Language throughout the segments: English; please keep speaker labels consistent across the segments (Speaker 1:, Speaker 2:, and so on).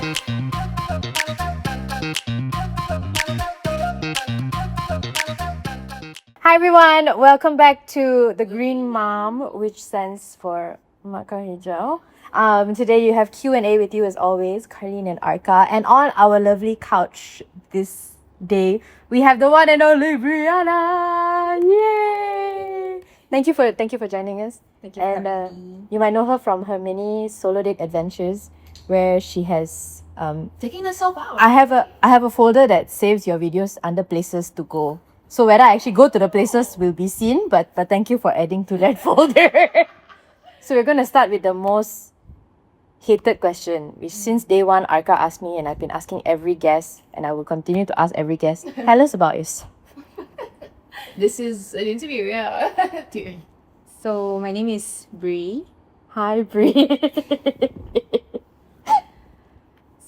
Speaker 1: Hi everyone, welcome back to the Green Mom, which stands for Maka Hijau. Today you have Q&A with you as always, Carlene and Arka. And on our lovely couch this day, we have the one and only Brianna. Yay! Thank you for joining us.
Speaker 2: Thank you for
Speaker 1: And
Speaker 2: having me.
Speaker 1: you might know her from her mini solo date adventures, where she has
Speaker 2: Taking herself out.
Speaker 1: I have a folder that saves your videos under places to go. So whether I actually go to the places will be seen, but thank you for adding to that folder. So we're gonna start with the most hated question, which since day one Arka asked me and I've been asking every guest and I will continue to ask every guest. Tell us about yourself.
Speaker 2: This is an interview, yeah.
Speaker 3: So my name is Bree.
Speaker 1: Hi Brie.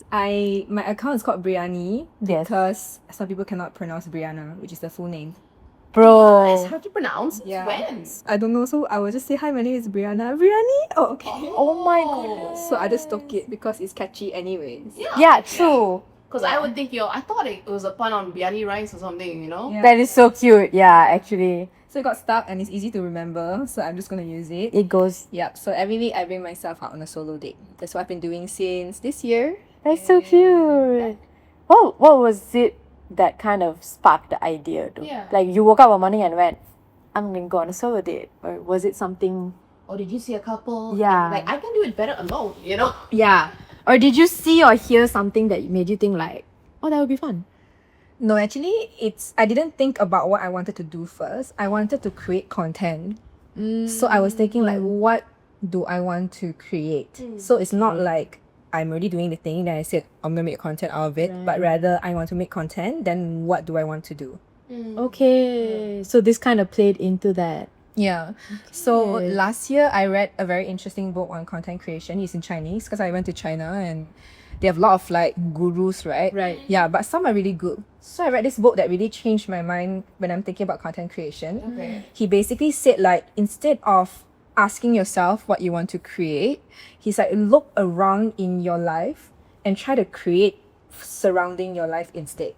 Speaker 3: My account is called Breeyani
Speaker 1: Yes.
Speaker 3: because some people cannot pronounce Brianna, which is the full name.
Speaker 2: It's
Speaker 1: Bro.
Speaker 2: hard to pronounce.
Speaker 3: Yeah.
Speaker 2: When?
Speaker 3: I don't know, so I will just say hi. My name is Brianna. Briani. Oh, okay.
Speaker 1: Oh my goodness.
Speaker 3: So I just took it because it's catchy, anyways.
Speaker 1: Yeah, true.
Speaker 2: Because I would think, I thought it was a pun on biryani rice or something, you know?
Speaker 3: Yeah.
Speaker 1: That is so cute. Yeah, actually.
Speaker 3: So it got stuck and it's easy to remember. So I'm just gonna use it.
Speaker 1: It goes.
Speaker 3: Yep. So every week I bring myself out on a solo date. That's what I've been doing since this year.
Speaker 1: That's so cute. What was it that kind of sparked the idea though?
Speaker 2: Yeah.
Speaker 1: Like you woke up one morning and went, I'm gonna go on a solo date. Or was it something
Speaker 2: Or did you see a couple?
Speaker 1: Yeah.
Speaker 2: Like, I can do it better alone, you know?
Speaker 1: Yeah. Or did you see or hear something that made you think like, oh, that would be fun?
Speaker 3: No, actually, I didn't think about what I wanted to do first. I wanted to create content. So I was thinking like, what do I want to create? So it's not like I'm already doing the thing that I said I'm gonna make content out of it, but rather I want to make content. Then what do I want to do?
Speaker 1: Okay. So this kind of played into that.
Speaker 3: Yeah. So
Speaker 1: Okay.
Speaker 3: last year I read a very interesting book on content creation. It's in Chinese because I went to China and they have a lot of like gurus, right?
Speaker 1: Right.
Speaker 3: Yeah, but some are really good. So I read this book that really changed my mind when I'm thinking about content creation.
Speaker 2: Okay.
Speaker 3: He basically said like instead of asking yourself what you want to create, he's like look around in your life and try to create surrounding your life instead.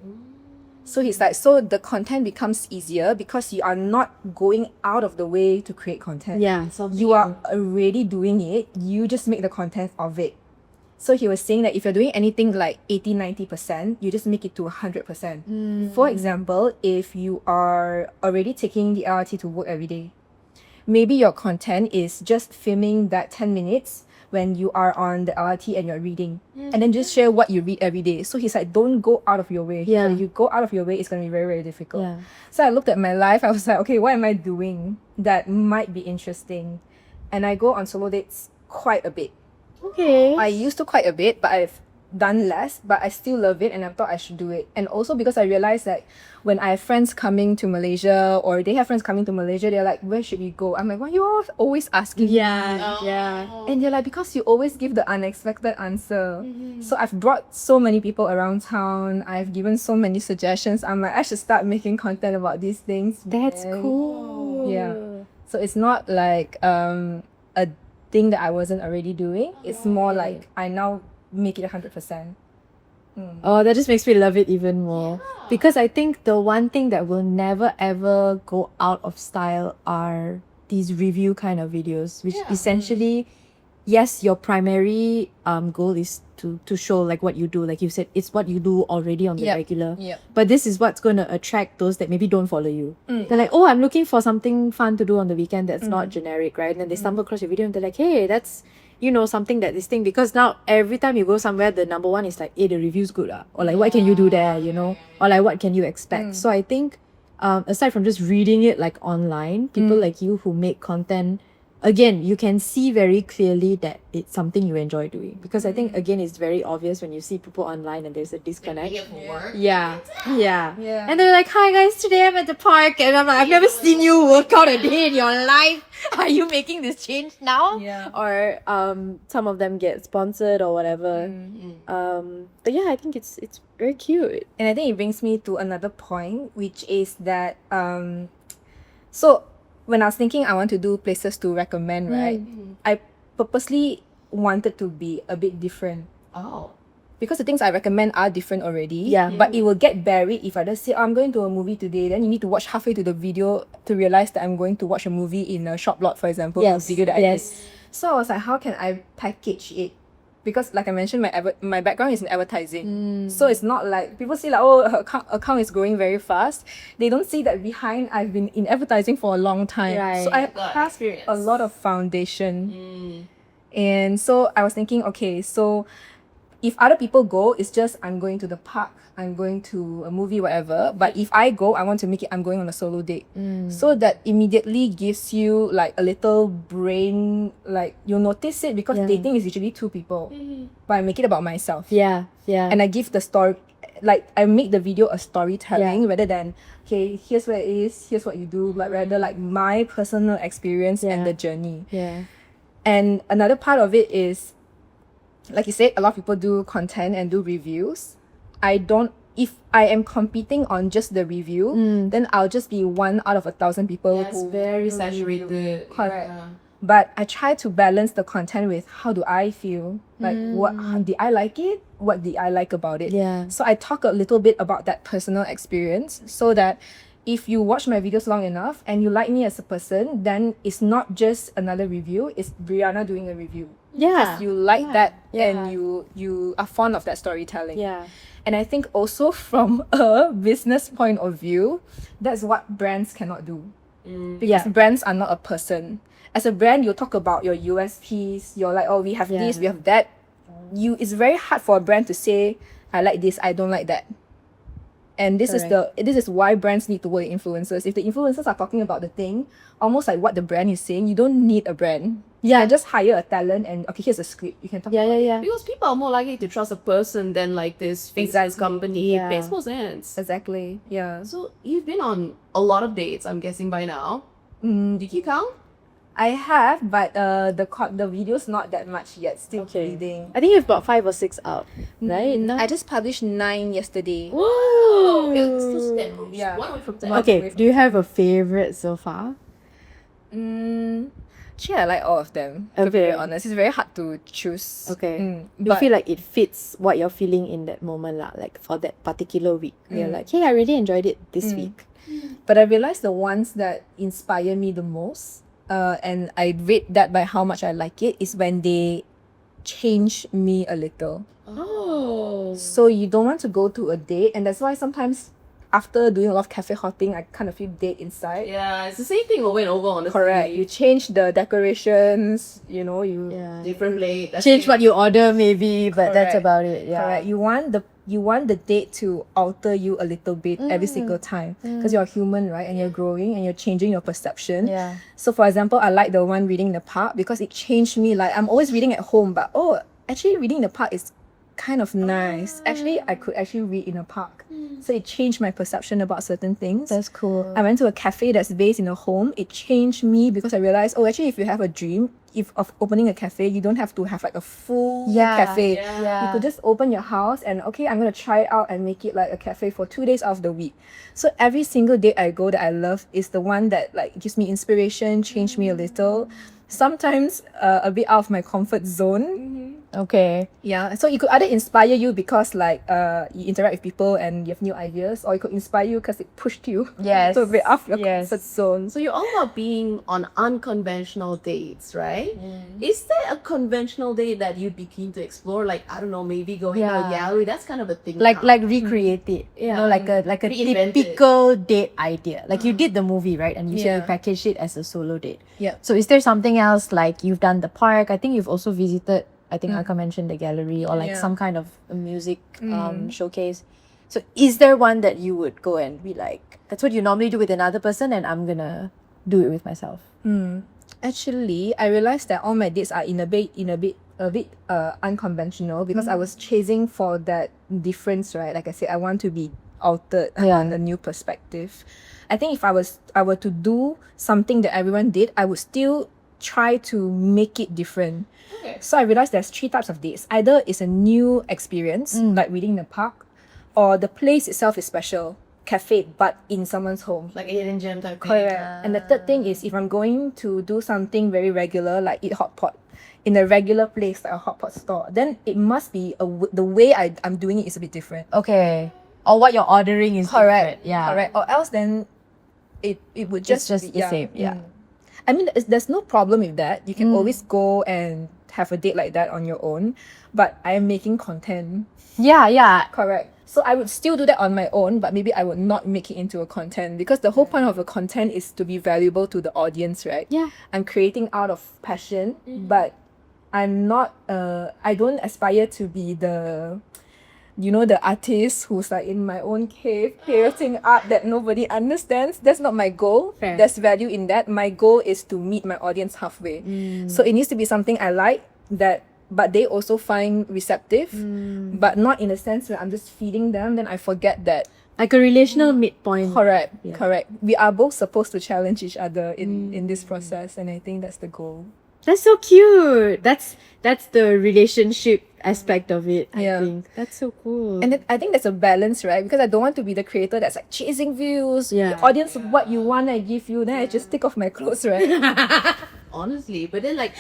Speaker 3: So he's like, so the content becomes easier because you are not going out of the way to create content.
Speaker 1: Yeah.
Speaker 3: You are already doing it. You just make the content of it. So he was saying that if you're doing anything like 80-90%, you just make it to 100%. For example, if you are already taking the LRT to work every day, maybe your content is just filming that 10 minutes when you are on the LRT and you're reading. And then just share what you read every day. So he's like, don't go out of your way.
Speaker 1: Yeah.
Speaker 3: If you go out of your way, it's going to be very, very difficult.
Speaker 1: Yeah.
Speaker 3: So I looked at my life. I was like, okay, what am I doing that might be interesting? And I go on solo dates quite a bit.
Speaker 1: Okay.
Speaker 3: I used to quite a bit, but I've done less, but I still love it and I thought I should do it. And also because I realized that when I have friends coming to Malaysia or they have friends coming to Malaysia, they're like, where should we go? I'm like, why are you all always asking me?"
Speaker 1: Yeah.
Speaker 3: And they're like, because you always give the unexpected answer. So I've brought so many people around town. I've given so many suggestions. I'm like, I should start making content about these things.
Speaker 1: That's
Speaker 3: man.
Speaker 1: cool.
Speaker 3: Yeah. So it's not like a thing that I wasn't already doing. It's more like I now make it 100%.
Speaker 1: Oh, that just makes me love it even more. Because I think the one thing that will never ever go out of style are these review kind of videos, which essentially, yes, your primary goal is to show like what you do. Like you said, it's what you do already on the
Speaker 3: Yep.
Speaker 1: regular.
Speaker 3: Yep.
Speaker 1: But this is what's going to attract those that maybe don't follow you. They're like, oh, I'm looking for something fun to do on the weekend that's not generic, right? And then they stumble across your video and they're like, hey, that's, something that this thing, because now every time you go somewhere, the number one is like, hey, the review's good, or like, what can you do there, or like, what can you expect? So I think, aside from just reading it like online, people like you who make content, again, you can see very clearly that it's something you enjoy doing. Because I think, again, it's very obvious when you see people online and there's a disconnect. Yeah. And they're like, hi guys, today I'm at the park. And I'm like, I've never seen you work out a day in your life. Are you making this change now?
Speaker 3: Yeah.
Speaker 1: Or some of them get sponsored or whatever. But yeah, I think it's very cute.
Speaker 3: And I think it brings me to another point, which is that so when I was thinking I want to do places to recommend, right? I purposely wanted to be a bit different.
Speaker 2: Oh.
Speaker 3: because the things I recommend are different already.
Speaker 1: Yeah.
Speaker 3: But it will get buried if I just say, oh, I'm going to a movie today. Then you need to watch halfway to the video to realize that I'm going to watch a movie in a shop lot, for example.
Speaker 1: Yes,
Speaker 3: A video that I
Speaker 1: yes.
Speaker 3: did. So I was like, how can I package it? Because like I mentioned, my background is in advertising. So it's not like people see like, oh, her account is growing very fast. They don't see that behind I've been in advertising for a long time.
Speaker 1: Right.
Speaker 3: So I
Speaker 2: Got
Speaker 3: have
Speaker 2: experience.
Speaker 3: a lot of foundation. And so I was thinking, okay, so if other people go, it's just I'm going to the park, I'm going to a movie, whatever. But if I go, I want to make it I'm going on a solo date. So that immediately gives you like a little brain, like you'll notice it because
Speaker 1: Yeah.
Speaker 3: dating is usually two people. But I make it about myself.
Speaker 1: Yeah, yeah.
Speaker 3: And I give the story, like I make the video a storytelling rather than, okay, here's where it is, here's what you do, but rather like my personal experience and the journey.
Speaker 1: yeah.
Speaker 3: And another part of it is, like you said, a lot of people do content and do reviews. If I am competing on just the review, then I'll just be one out of 1,000 people
Speaker 2: Yeah, it's
Speaker 3: who
Speaker 2: very
Speaker 3: do
Speaker 2: saturated.
Speaker 3: review. Correct.
Speaker 2: Yeah.
Speaker 3: But I try to balance the content with how do I feel? Like how did I like it? What did I like about it?
Speaker 1: Yeah.
Speaker 3: So I talk a little bit about that personal experience so that if you watch my videos long enough and you like me as a person, then it's not just another review, it's Brianna doing a review.
Speaker 1: Yeah.
Speaker 3: You like that
Speaker 1: Yeah.
Speaker 3: and you are fond of that storytelling.
Speaker 1: Yeah.
Speaker 3: And I think also from a business point of view, that's what brands cannot do. Because brands are not a person. As a brand, you talk about your USPs, you're like, oh, we have this, we have that. It's very hard for a brand to say, I like this, I don't like that. And this is why brands need to work with influencers. If the influencers are talking about the thing, almost like what the brand is saying, you don't need a brand. You can just hire a talent and okay, here's a script. You can talk about it.
Speaker 1: Yeah.
Speaker 2: Because people are more likely to trust a person than like this faceless company.
Speaker 1: Yeah.
Speaker 2: It makes more sense.
Speaker 3: Exactly. Yeah.
Speaker 2: So you've been on a lot of dates, I'm guessing by now. Did you count?
Speaker 3: I have, but the video's not that much yet. Still bleeding.
Speaker 1: I think you've got 5 or 6 out, right? No?
Speaker 3: I just published 9 yesterday.
Speaker 1: Whoa!
Speaker 2: Okay, still step.
Speaker 3: Yeah.
Speaker 2: One away from 10.
Speaker 1: Okay, do you have a favorite so far?
Speaker 3: Actually, I like all of them. To be very honest, it's very hard to choose.
Speaker 1: Okay. Do you
Speaker 3: But
Speaker 1: feel like it fits what you're feeling in that moment, lah? Like for that particular week? You're like, hey, I really enjoyed it this week.
Speaker 3: But I realized the ones that inspire me the most, and I rate that by how much I like it, is when they change me a little.
Speaker 2: Oh.
Speaker 3: So you don't want to go to a date, and that's why sometimes after doing a lot of cafe hopping, I kind of feel dead inside.
Speaker 2: Yeah, it's the same thing over and over, honestly.
Speaker 3: Correct. You change the decorations, you know,
Speaker 2: Different plate. that's
Speaker 1: Change
Speaker 2: it.
Speaker 1: what you order, maybe, but that's
Speaker 3: Correct.
Speaker 1: about it. Yeah.
Speaker 3: Correct. You want the date to alter you a little bit every single time because you're human, right? And you're growing and you're changing your perception.
Speaker 1: Yeah.
Speaker 3: So for example, I like the one reading in the park because it changed me. Like I'm always reading at home, but actually reading in the park is kind of nice. Actually, I could actually read in a park. So it changed my perception about certain things.
Speaker 1: That's cool.
Speaker 3: I went to a cafe that's based in a home. It changed me because I realized, actually, if you have a dream of opening a cafe, you don't have to have like a full cafe.
Speaker 2: Yeah.
Speaker 3: You could just open your house and okay, I'm gonna try it out and make it like a cafe for 2 days out of the week. So every single date I go that I love is the one that like gives me inspiration, change me a little. Sometimes a bit out of my comfort zone.
Speaker 1: Okay.
Speaker 3: Yeah, so it could either inspire you because like you interact with people and you have new ideas, or it could inspire you because it pushed you
Speaker 1: Yes.
Speaker 3: to a bit off your
Speaker 1: Yes.
Speaker 3: comfort zone.
Speaker 2: So you're all about being on unconventional dates, right? Is there a conventional date that you'd be keen to explore? Like, I don't know, maybe go hang out at a gallery. That's kind of a thing.
Speaker 1: Like
Speaker 2: now.
Speaker 1: recreate it. You know, like a
Speaker 2: Reinvent it.
Speaker 1: typical date idea. Like you did the movie, right? And you said you
Speaker 3: Yeah.
Speaker 1: packaged it as a solo date.
Speaker 3: Yeah.
Speaker 1: So is there something else like you've done the park? I think you've also visited, I think Anka mentioned the gallery or like
Speaker 3: Yeah.
Speaker 1: some kind of a music showcase. So is there one that you would go and be like, that's what you normally do with another person and I'm gonna do it with myself?
Speaker 3: Actually, I realized that all my dates are a bit unconventional because I was chasing for that difference, right? Like I said, I want to be altered on a new perspective. I think if I were to do something that everyone did, I would still try to make it different.
Speaker 2: Okay.
Speaker 3: So I realized there's 3 types of dates. Either it's a new experience, like reading in the park, or the place itself is special, cafe, but in someone's home.
Speaker 2: Like a hidden gem type thing.
Speaker 3: Correct. And the third thing is if I'm going to do something very regular, like eat hot pot, in a regular place like a hotpot store, then it must be the way I'm doing it is a bit different.
Speaker 1: Okay. Or what you're ordering is
Speaker 3: Correct.
Speaker 1: different. Yeah.
Speaker 3: Correct. Or else then it would
Speaker 1: It's
Speaker 3: just
Speaker 1: just
Speaker 3: be,
Speaker 1: the same. Yeah.
Speaker 3: I mean, there's no problem with that. You can always go and have a date like that on your own. But I am making content.
Speaker 1: Yeah, yeah.
Speaker 3: Correct. So I would still do that on my own, but maybe I would not make it into a content, because the whole point of a content is to be valuable to the audience, right?
Speaker 1: Yeah.
Speaker 3: I'm creating out of passion, but I'm not, I don't aspire to be the, the artist who's like in my own cave creating art that nobody understands. That's not my goal.
Speaker 1: Fair.
Speaker 3: There's value in that. My goal is to meet my audience halfway. So it needs to be something I like, but they also find receptive, but not in a sense where I'm just feeding them, then I forget that.
Speaker 1: Like a relational midpoint.
Speaker 3: Correct.
Speaker 1: Yeah.
Speaker 3: Correct. We are both supposed to challenge each other in this process, and I think that's the goal.
Speaker 1: That's so cute. That's the relationship aspect of it, I
Speaker 3: Yeah.
Speaker 1: think. That's so cool.
Speaker 3: And then I think there's a balance, right? Because I don't want to be the creator that's like chasing views.
Speaker 1: Yeah.
Speaker 3: The audience, what you want, I give you. Then I just take off my clothes, right?
Speaker 2: Honestly, but then like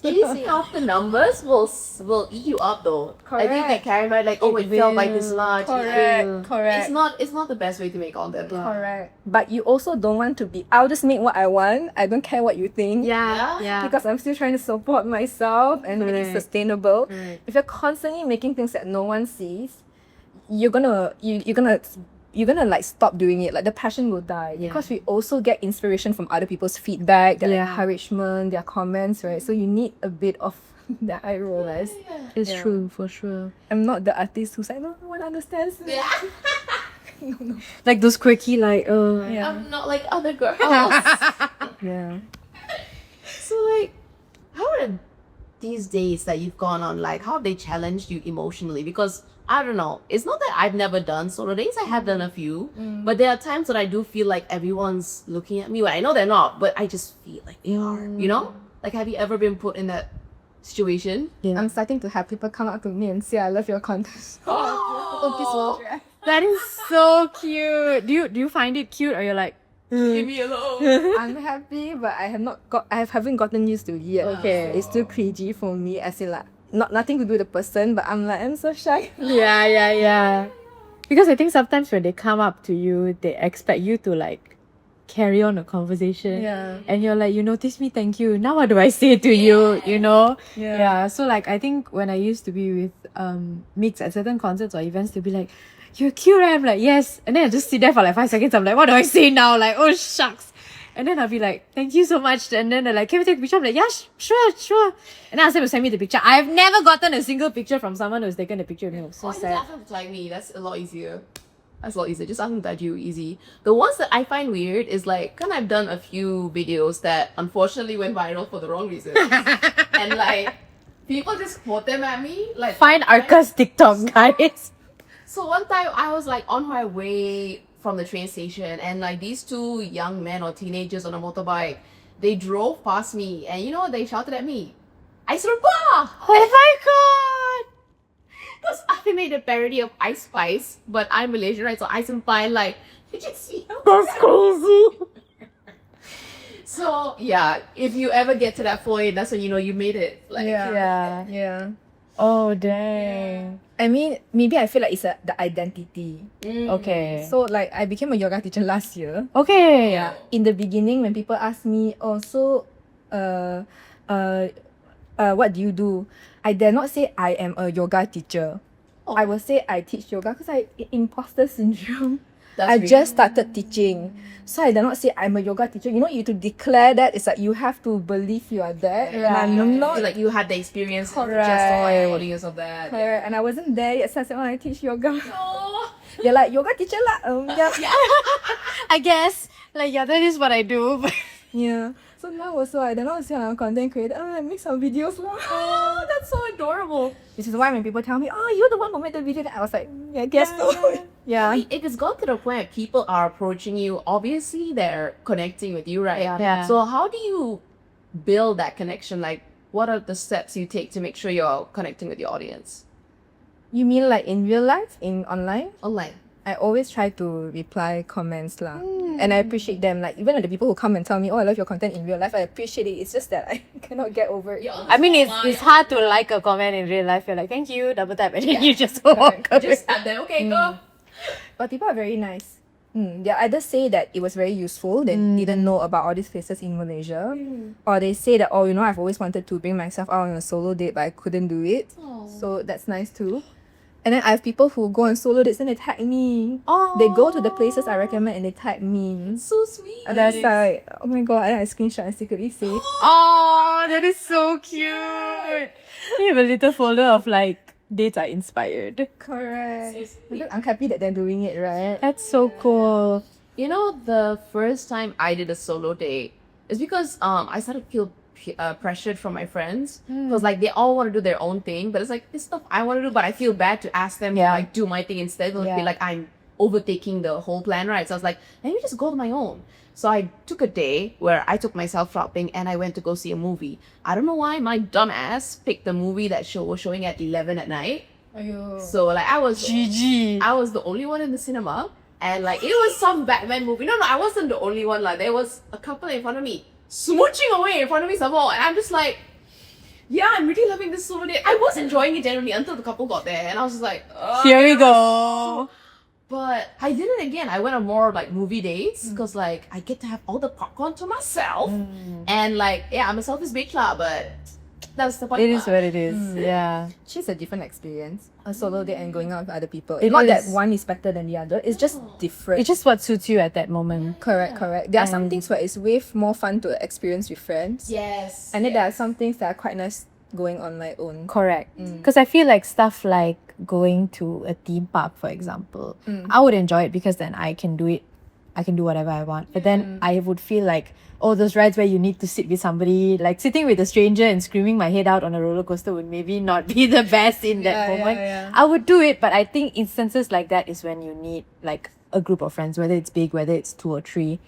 Speaker 2: chasing after numbers will eat you up though. I think that carry by like, oh, it felt like this large.
Speaker 3: Correct.
Speaker 2: It's not the best way to make content.
Speaker 3: Correct. But you also don't want to be, I'll just make what I want. I don't care what you think.
Speaker 1: yeah, yeah.
Speaker 3: Because I'm still trying to support myself and make it
Speaker 1: Correct.
Speaker 3: sustainable.
Speaker 1: Correct.
Speaker 3: If you're constantly making things that no one sees, you're gonna like stop doing it. Like the passion will die.
Speaker 1: Yeah.
Speaker 3: Because we also get inspiration from other people's feedback, their
Speaker 1: Yeah.
Speaker 3: encouragement, their comments, right? So you need a bit of the eye rollers.
Speaker 1: It's
Speaker 3: Yeah.
Speaker 1: true, for sure.
Speaker 3: I'm not the artist who's like, no one understands me.
Speaker 2: Yeah.
Speaker 1: Like those quirky, like,
Speaker 3: Yeah.
Speaker 2: I'm not like other girls.
Speaker 3: Yeah.
Speaker 2: So like, how are these days that you've gone on, like how have they challenged you emotionally? Because I don't know, it's not that I've never done solo dates. I have done a few, but there are times that I do feel like everyone's looking at me. Well, I know they're not, but I just feel like they are. You know, like have you ever been put in that situation?
Speaker 1: Yeah.
Speaker 3: I'm starting to have people come up to me and say, I love your content.
Speaker 2: Oh,
Speaker 1: That is so cute. Do you find it cute, or you're like,
Speaker 2: leave me alone.
Speaker 3: I'm happy, but I haven't gotten used to it yet.
Speaker 1: Okay.
Speaker 3: It's too cringy for me, as in like nothing to do with the person, but I'm so shy.
Speaker 1: yeah. Because I think sometimes when they come up to you, they expect you to like carry on a conversation.
Speaker 3: Yeah.
Speaker 1: And you're like, you notice me, thank you. Now what do I say to you? You know?
Speaker 3: Yeah.
Speaker 1: So like I think when I used to be with Mix at certain concerts or events, they'll be like, you're cute, right? I'm like, yes. And then I just sit there for like 5 seconds. I'm like, what do I say now? Like, oh shucks. And then I'll be like, thank you so much. And then they're like, can we take a picture? I'm like, yeah, sure. And then I'll say to send me the picture. I've never gotten a single picture from someone who's taken a picture of me. I'm so
Speaker 2: Oh, just
Speaker 1: sad.
Speaker 2: ask them to tag me. That's a lot easier. That's a lot easier. Just ask them to tag you, easy. The ones that I find weird is like, kind of I've done a few videos that unfortunately went viral for the wrong reason. And like, people just quote them at me. Like,
Speaker 1: Find Arca's TikTok, guys.
Speaker 2: So one time I was like on my way from the train station, and like these two young men or teenagers on a motorbike, they drove past me, and you know what they shouted at me? Ice Serba!
Speaker 1: Oh my god!
Speaker 2: Because I made a parody of Ice Spice, but I'm Malaysian, right? So Ice and Pine, like, did you see?
Speaker 1: That's crazy.
Speaker 2: So yeah, if you ever get to that point, that's when you know you made it. Like,
Speaker 3: Yeah.
Speaker 1: Oh dang.
Speaker 3: I mean, maybe I feel like it's the identity.
Speaker 1: Okay.
Speaker 3: So like, I became a yoga teacher last year.
Speaker 1: Okay.
Speaker 2: Yeah.
Speaker 3: In the beginning, when people ask me, oh, so, what do you do? I dare not say I am a yoga teacher. I will say I teach yoga because imposter syndrome.
Speaker 2: That's
Speaker 3: I
Speaker 2: real.
Speaker 3: just started teaching. So I dare not say I'm a yoga teacher. You know, you to declare that, it's like you have to believe you are that.
Speaker 1: Yeah.
Speaker 3: And I'm not.
Speaker 2: Feel like you had the experience to
Speaker 3: Correct.
Speaker 2: justify all years of that.
Speaker 3: Correct. And I wasn't there yet, so I said, oh, I teach yoga.
Speaker 2: Oh.
Speaker 3: They're like, yoga teacher lah. Yeah.
Speaker 1: I guess. Like yeah, that is what I do.
Speaker 3: Yeah. So now also I don't know, say I'm a content creator. I make some videos lah.
Speaker 1: Oh, that's so adorable.
Speaker 3: This is why when people tell me, oh, you're the one who made the video, I was like, yeah, I guess so. Yeah.
Speaker 2: It has gone to the point where people are approaching you. Obviously, they're connecting with you, right?
Speaker 1: Yeah.
Speaker 2: So how do you build that connection? Like, what are the steps you take to make sure you're connecting with your audience?
Speaker 3: You mean like in real life, in online?
Speaker 2: Online.
Speaker 3: I always try to reply comments lah. And I appreciate them. Like even the people who come and tell me, oh, I love your content in real life, I appreciate it. It's just that I cannot get over it.
Speaker 1: I mean, it's hard to like a comment in real life. You're like, thank you, double tap, and then you just walk away.
Speaker 2: Just tap them, okay, go.
Speaker 3: But people are very nice. They either say that it was very useful, they didn't know about all these places in Malaysia, or they say that, oh, I've always wanted to bring myself out on a solo date, but I couldn't do it. So that's nice too. And then I have people who go on solo dates and they tag me. They go to the places I recommend and they tag me.
Speaker 2: So sweet.
Speaker 3: And that's like, oh my god, I screenshot and secretly save.
Speaker 1: Oh, that is so cute. You have a little folder of like dates I inspired.
Speaker 3: Correct. I'm happy that they're doing it, right?
Speaker 1: That's so cool.
Speaker 2: You know, the first time I did a solo date is because I started to feel pressured from my friends because like they all want to do their own thing, but it's like this stuff I want to do, but I feel bad to ask them to like do my thing instead. It'll be like I'm overtaking the whole plan, right? So I was like, let me just go on my own. So I took a day where I took myself shopping and I went to go see a movie. I don't know why my dumb ass picked the movie that was showing at 11 at night. So like I was the only one in the cinema, and like it was some Batman movie. No, I wasn't the only one. Like there was a couple in front of me smooching away in front of me some more, and I'm just like, yeah, I'm really loving this so much. I was enjoying it generally until the couple got there, and I was just like,
Speaker 1: Here we go.
Speaker 2: But I did it again. I went on more like movie dates because like I get to have all the popcorn to myself, and like I'm a selfish bitch lah, but that's the point.
Speaker 1: It is what it is. Yeah.
Speaker 3: She's a different experience. A solo date and going out with other people.
Speaker 1: It
Speaker 3: Not
Speaker 1: is.
Speaker 3: that one is better than the other. It's just different.
Speaker 1: It's just what suits you at that moment.
Speaker 3: Correct. There are some things where it's way more fun to experience with friends.
Speaker 2: Yes.
Speaker 3: And then there are some things that are quite nice going on my own.
Speaker 1: Correct. Because I feel like stuff like going to a theme park, for example, I would enjoy it because then I can do it. I can do whatever I want. But then I would feel like, oh, those rides where you need to sit with somebody, like sitting with a stranger and screaming my head out on a roller coaster would maybe not be the best in that moment. I would do it, but I think instances like that is when you need like a group of friends, whether it's big, whether it's 2 or 3.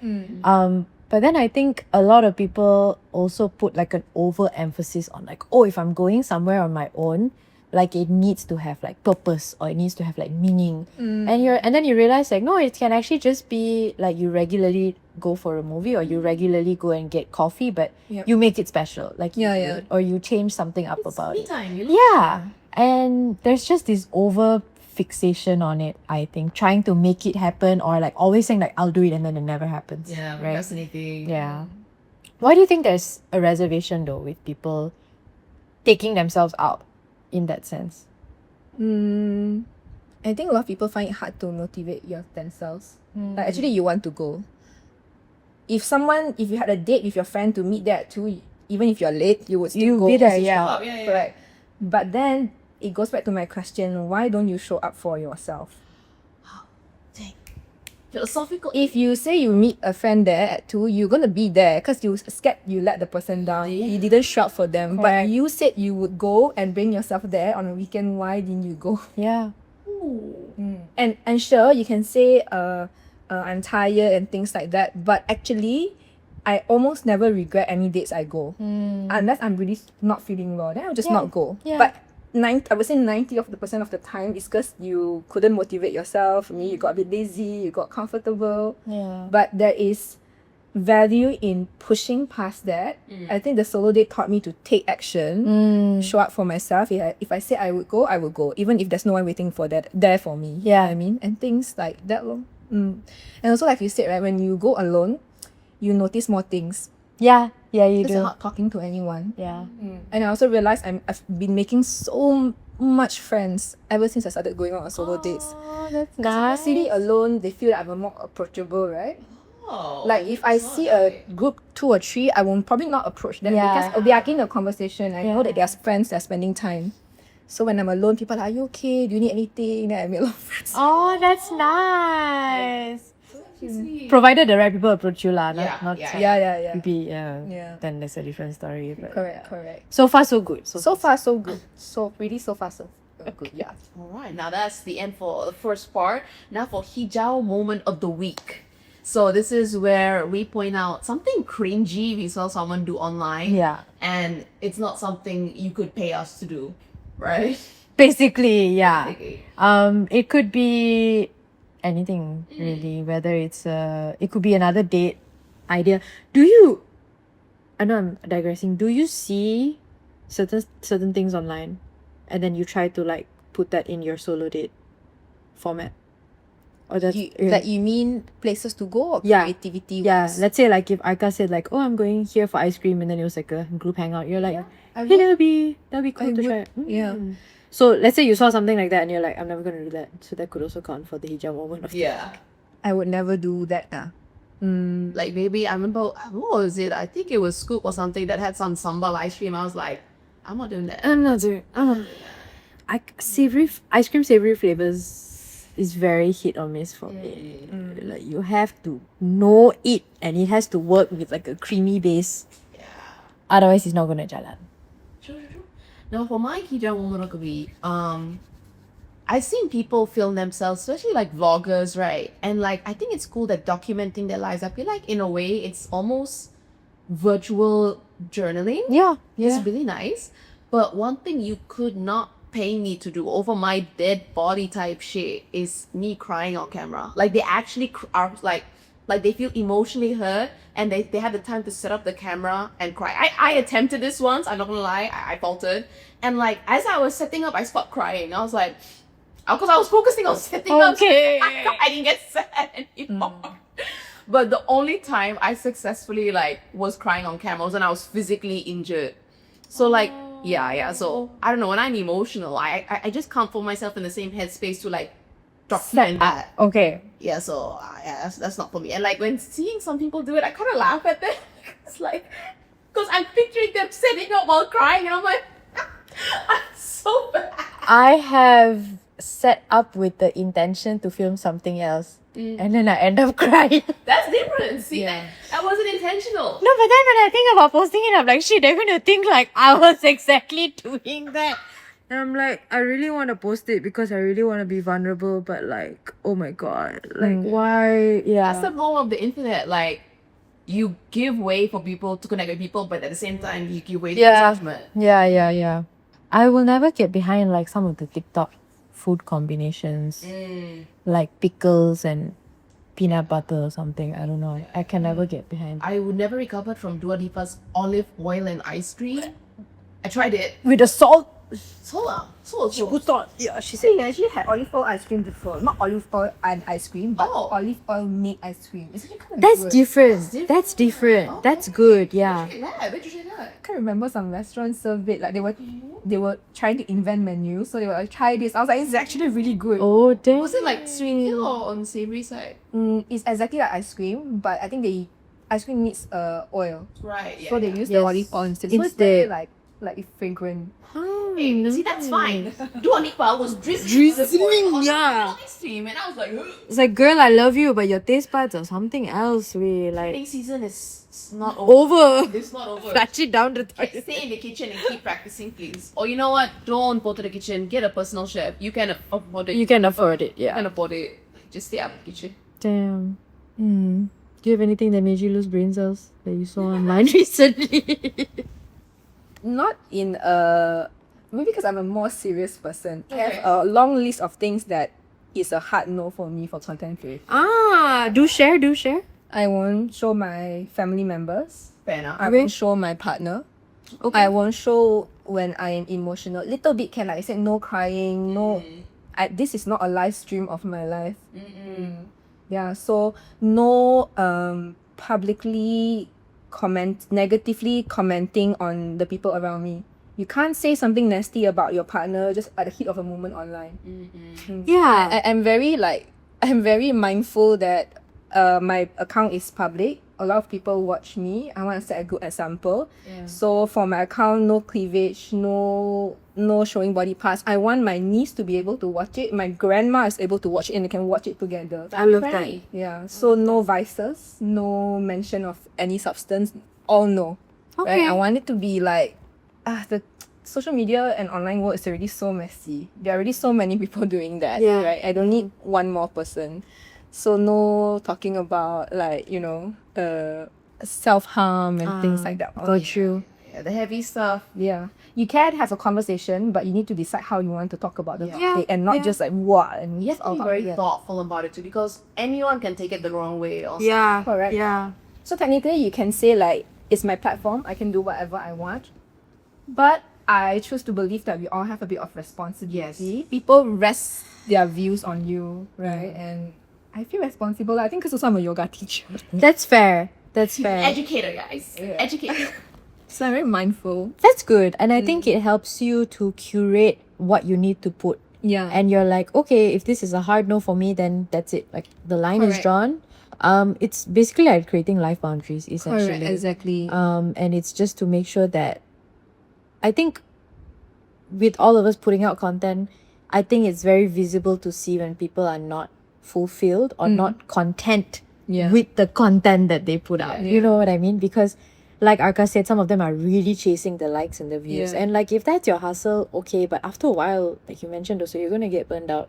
Speaker 1: But then I think a lot of people also put like an overemphasis on like, oh, if I'm going somewhere on my own, like it needs to have like purpose or it needs to have like meaning. And then you realize like, no, it can actually just be like you regularly go for a movie or you regularly go and get coffee, but you make it special. Like or you change something up about
Speaker 2: Me
Speaker 1: it.
Speaker 2: time, you
Speaker 1: Yeah. And there's just this over fixation on it, I think, trying to make it happen or like always saying like I'll do it and then it never happens.
Speaker 2: Yeah,
Speaker 1: right?
Speaker 2: fascinating.
Speaker 1: Yeah. Why do you think there's a reservation though with people taking themselves out in that sense?
Speaker 3: I think a lot of people find it hard to motivate themselves. Like actually you want to go. If you had a date with your friend to meet there at 2, even if you're late, you would still go.
Speaker 1: be there,
Speaker 3: to
Speaker 1: yeah.
Speaker 3: show up. Correct. But then it goes back to my question, why don't you show up for yourself?
Speaker 2: Philosophical.
Speaker 3: If you say you meet a friend there at 2, you're gonna be there because you scared you let the person down. You didn't show up for them.
Speaker 1: Correct.
Speaker 3: But you said you would go and bring yourself there on a weekend. Why didn't you go?
Speaker 1: Yeah.
Speaker 3: And sure, you can say I'm tired and things like that. But actually, I almost never regret any dates I go. Unless I'm really not feeling well, then I'll just not go.
Speaker 1: Yeah.
Speaker 3: But I would say 90% of the time is because you couldn't motivate yourself. You got a bit lazy, you got comfortable.
Speaker 1: Yeah.
Speaker 3: But there is value in pushing past that. I think the solo date taught me to take action, show up for myself. If I say I would go, I will go, even if there's no one waiting for that there for me.
Speaker 1: Yeah.
Speaker 3: I mean, and things like that. And also, like you said, right, when you go alone, you notice more things.
Speaker 1: Yeah. Yeah, you
Speaker 3: Because
Speaker 1: do.
Speaker 3: you're not talking to anyone.
Speaker 1: Yeah.
Speaker 3: And I also realized I've been making so much friends ever since I started going on solo dates.
Speaker 1: Oh, that's
Speaker 3: If I'm
Speaker 1: nice.
Speaker 3: sitting alone, they feel that I'm more approachable, right?
Speaker 2: Oh,
Speaker 3: Like if I see a group 2 or 3, I will probably not approach them
Speaker 1: Yeah.
Speaker 3: because we are in a conversation. I know that they're friends, they're spending time. So when I'm alone, people are, are you okay? Do you need anything? Then I make a lot of friends.
Speaker 1: Oh, that's nice. Provided the right people approach you lah, not
Speaker 3: Yeah.
Speaker 1: creepy.
Speaker 3: Yeah.
Speaker 1: Then that's a different story. But
Speaker 3: Correct.
Speaker 1: so far, so good.
Speaker 3: So far, so good. So far, so good. Yeah.
Speaker 2: All right, now that's the end for the first part. Now for Hijau moment of the week. So this is where we point out something cringy we saw someone do online.
Speaker 1: Yeah.
Speaker 2: And it's not something you could pay us to do, right?
Speaker 1: Basically, yeah.
Speaker 2: Okay.
Speaker 1: It could be anything really, whether it's it could be another date idea. Do you, I know I'm digressing, do you see certain things online and then you try to like put that in your solo date format? Or that's
Speaker 3: That you mean places to go or
Speaker 1: Yeah.
Speaker 3: creativity?
Speaker 1: yeah,
Speaker 3: wise?
Speaker 1: let's say like if Arka said like, oh, I'm going here for ice cream, and then it was like a group hangout, you're like,
Speaker 3: I
Speaker 1: hey,
Speaker 3: would-
Speaker 1: that'll be cool
Speaker 3: I
Speaker 1: to
Speaker 3: would-
Speaker 1: try.
Speaker 3: yeah.
Speaker 1: So let's say you saw something like that and you're like, I'm never gonna do that. So that could also count for the hijab moment of
Speaker 2: Yeah.
Speaker 3: I would never do that.
Speaker 2: Like maybe I remember, what was it? I think it was Scoop or something that had some sambal ice cream. I was like, I'm not doing that.
Speaker 1: I'm not doing. Ice cream savory flavors is very hit or miss for me. Like you have to know it, and it has to work with like a creamy base. Otherwise, it's not gonna jalan.
Speaker 2: True. Now for my hijab moment could be, I've seen people film themselves, especially like vloggers, right? And like I think it's cool that documenting their lives. I feel like in a way it's almost virtual journaling.
Speaker 1: Yeah,
Speaker 2: It's really nice. But one thing you could not pay me to do over my dead body type shit is me crying on camera. Like they actually are like they feel emotionally hurt and they have the time to set up the camera and cry. I attempted this once, I'm not gonna lie, I faltered. And like as I was setting up, I stopped crying. I was like, because I was focusing on setting up.
Speaker 1: Okay.
Speaker 2: I didn't get sad anymore. But the only time I successfully like was crying on camera was when I was physically injured. So like yeah. So I don't know, when I'm emotional, I just can't put myself in the same headspace to like document that.
Speaker 1: Okay.
Speaker 2: Yeah, so that's not for me. And like when seeing some people do it, I kind of laugh at them. It's like, because I'm picturing them setting up while crying, and I'm like, I'm so bad.
Speaker 1: I have set up with the intention to film something else, and then I end up crying.
Speaker 2: That's different. See,
Speaker 3: Yeah.
Speaker 2: that wasn't intentional.
Speaker 1: No, but then when I think about posting it, I'm like, shit, they're gonna think like I was exactly doing that. And I'm like, I really want to post it because I really want to be vulnerable, but like, oh my god, like why? Yeah.
Speaker 2: That's the problem of the internet. Like, you give way for people to connect with people, but at the same time, you give way to
Speaker 1: Yeah.
Speaker 2: judgment.
Speaker 1: Yeah. I will never get behind like some of the TikTok food combinations, like pickles and peanut butter or something. I don't know. I can never get behind.
Speaker 2: I would never recover from Dua Lipa's olive oil and ice cream. I tried it.
Speaker 1: With the salt.
Speaker 2: So
Speaker 1: Salt. Yeah, she
Speaker 3: So
Speaker 1: said.
Speaker 3: you actually had olive oil ice cream before. Not olive oil and ice cream, but
Speaker 2: Oh.
Speaker 3: olive oil made ice cream. It's actually kind of
Speaker 1: That's
Speaker 3: good.
Speaker 1: different. That's different.
Speaker 2: Oh.
Speaker 1: That's good. Yeah.
Speaker 2: Where'd you try that?
Speaker 3: I can't remember some restaurants served it. Like they were trying to invent menus, so they were like, try this. I was like, it's actually really good.
Speaker 1: Oh damn.
Speaker 2: Was it like sweet or on savory side?
Speaker 3: It's exactly like ice cream, but I think ice cream needs oil,
Speaker 2: Right. Yeah.
Speaker 3: so they use the
Speaker 1: Yes.
Speaker 3: olive oil instead. So it's very like fragrant.
Speaker 2: Hey, see, that's fine. Dua Lipa was
Speaker 1: Drizzling, yeah.
Speaker 2: Ice cream, and I was like, ugh.
Speaker 1: It's like, girl, I love you, but your taste buds are something else. We like
Speaker 2: Wedding season is not over.
Speaker 1: over.
Speaker 2: It's not over.
Speaker 1: Flash it down the toilet.
Speaker 2: Stay in the kitchen and keep practicing, please. Or you know what? Don't go to the kitchen. Get a personal chef. You can afford it.
Speaker 1: You can afford it.
Speaker 2: You can
Speaker 1: Yeah.
Speaker 2: afford it. Just stay out of the kitchen.
Speaker 1: Damn. Do you have anything that made you lose brain cells that you saw online recently?
Speaker 3: Not in maybe because I'm a more serious person. I
Speaker 2: Okay.
Speaker 3: have a long list of things that is a hard no for me for content creation.
Speaker 1: Do share.
Speaker 3: I won't show my family members.
Speaker 2: Fair enough.
Speaker 3: I won't show my partner.
Speaker 1: Okay.
Speaker 3: I won't show when I am emotional. Little bit can, like I said, no crying, no. This is not a live stream of my life. Yeah, so no publicly negatively commenting on the people around me. You can't say something nasty about your partner just at the heat of a moment online.
Speaker 1: Yeah.
Speaker 3: I'm very mindful that my account is public. A lot of people watch me. I want to set a good example.
Speaker 2: Yeah.
Speaker 3: So for my account, no cleavage, no showing body parts. I want my niece to be able to watch it. My grandma is able to watch it and they can watch it together.
Speaker 1: I love that.
Speaker 2: Friendly.
Speaker 3: Yeah. So no vices, no mention of any substance. All no.
Speaker 1: Okay.
Speaker 3: Right? I want it to be like the social media and online world is already so messy. There are already so many people doing that.
Speaker 1: Yeah.
Speaker 3: Right. I don't need one more person. So no talking about like, self-harm and things like that.
Speaker 1: Got you.
Speaker 2: Yeah, the heavy stuff.
Speaker 3: Yeah. You can have a conversation, but you need to decide how you want to talk about the
Speaker 2: Yeah.
Speaker 3: topic and not just like what. And
Speaker 2: You have to be very thoughtful about it too, because anyone can take it the wrong way. Also.
Speaker 1: Yeah.
Speaker 3: Correct.
Speaker 1: Yeah.
Speaker 3: So technically, you can say like, it's my platform. I can do whatever I want. But I choose to believe that we all have a bit of responsibility. People rest their views on you, right? And I feel responsible. I think because also I'm a yoga teacher.
Speaker 1: That's fair. That's fair.
Speaker 2: Educator, guys. Educator.
Speaker 3: So I'm very mindful.
Speaker 1: That's good. And I think it helps you to curate what you need to put.
Speaker 3: Yeah.
Speaker 1: And you're like, okay, if this is a hard no for me, then that's it. Like the line is
Speaker 3: Correct.
Speaker 1: drawn. It's basically like creating life boundaries, essentially.
Speaker 3: Correct, exactly.
Speaker 1: And it's just to make sure that I think with all of us putting out content, I think it's very visible to see when people are not fulfilled or not content
Speaker 3: Yeah.
Speaker 1: with the content that they put out.
Speaker 2: Yeah.
Speaker 1: You know what I mean? Because like Arka said, some of them are really chasing the likes and the views.
Speaker 3: Yeah.
Speaker 1: And like if that's your hustle, okay, but after a while, like you mentioned also, you're gonna get burned out.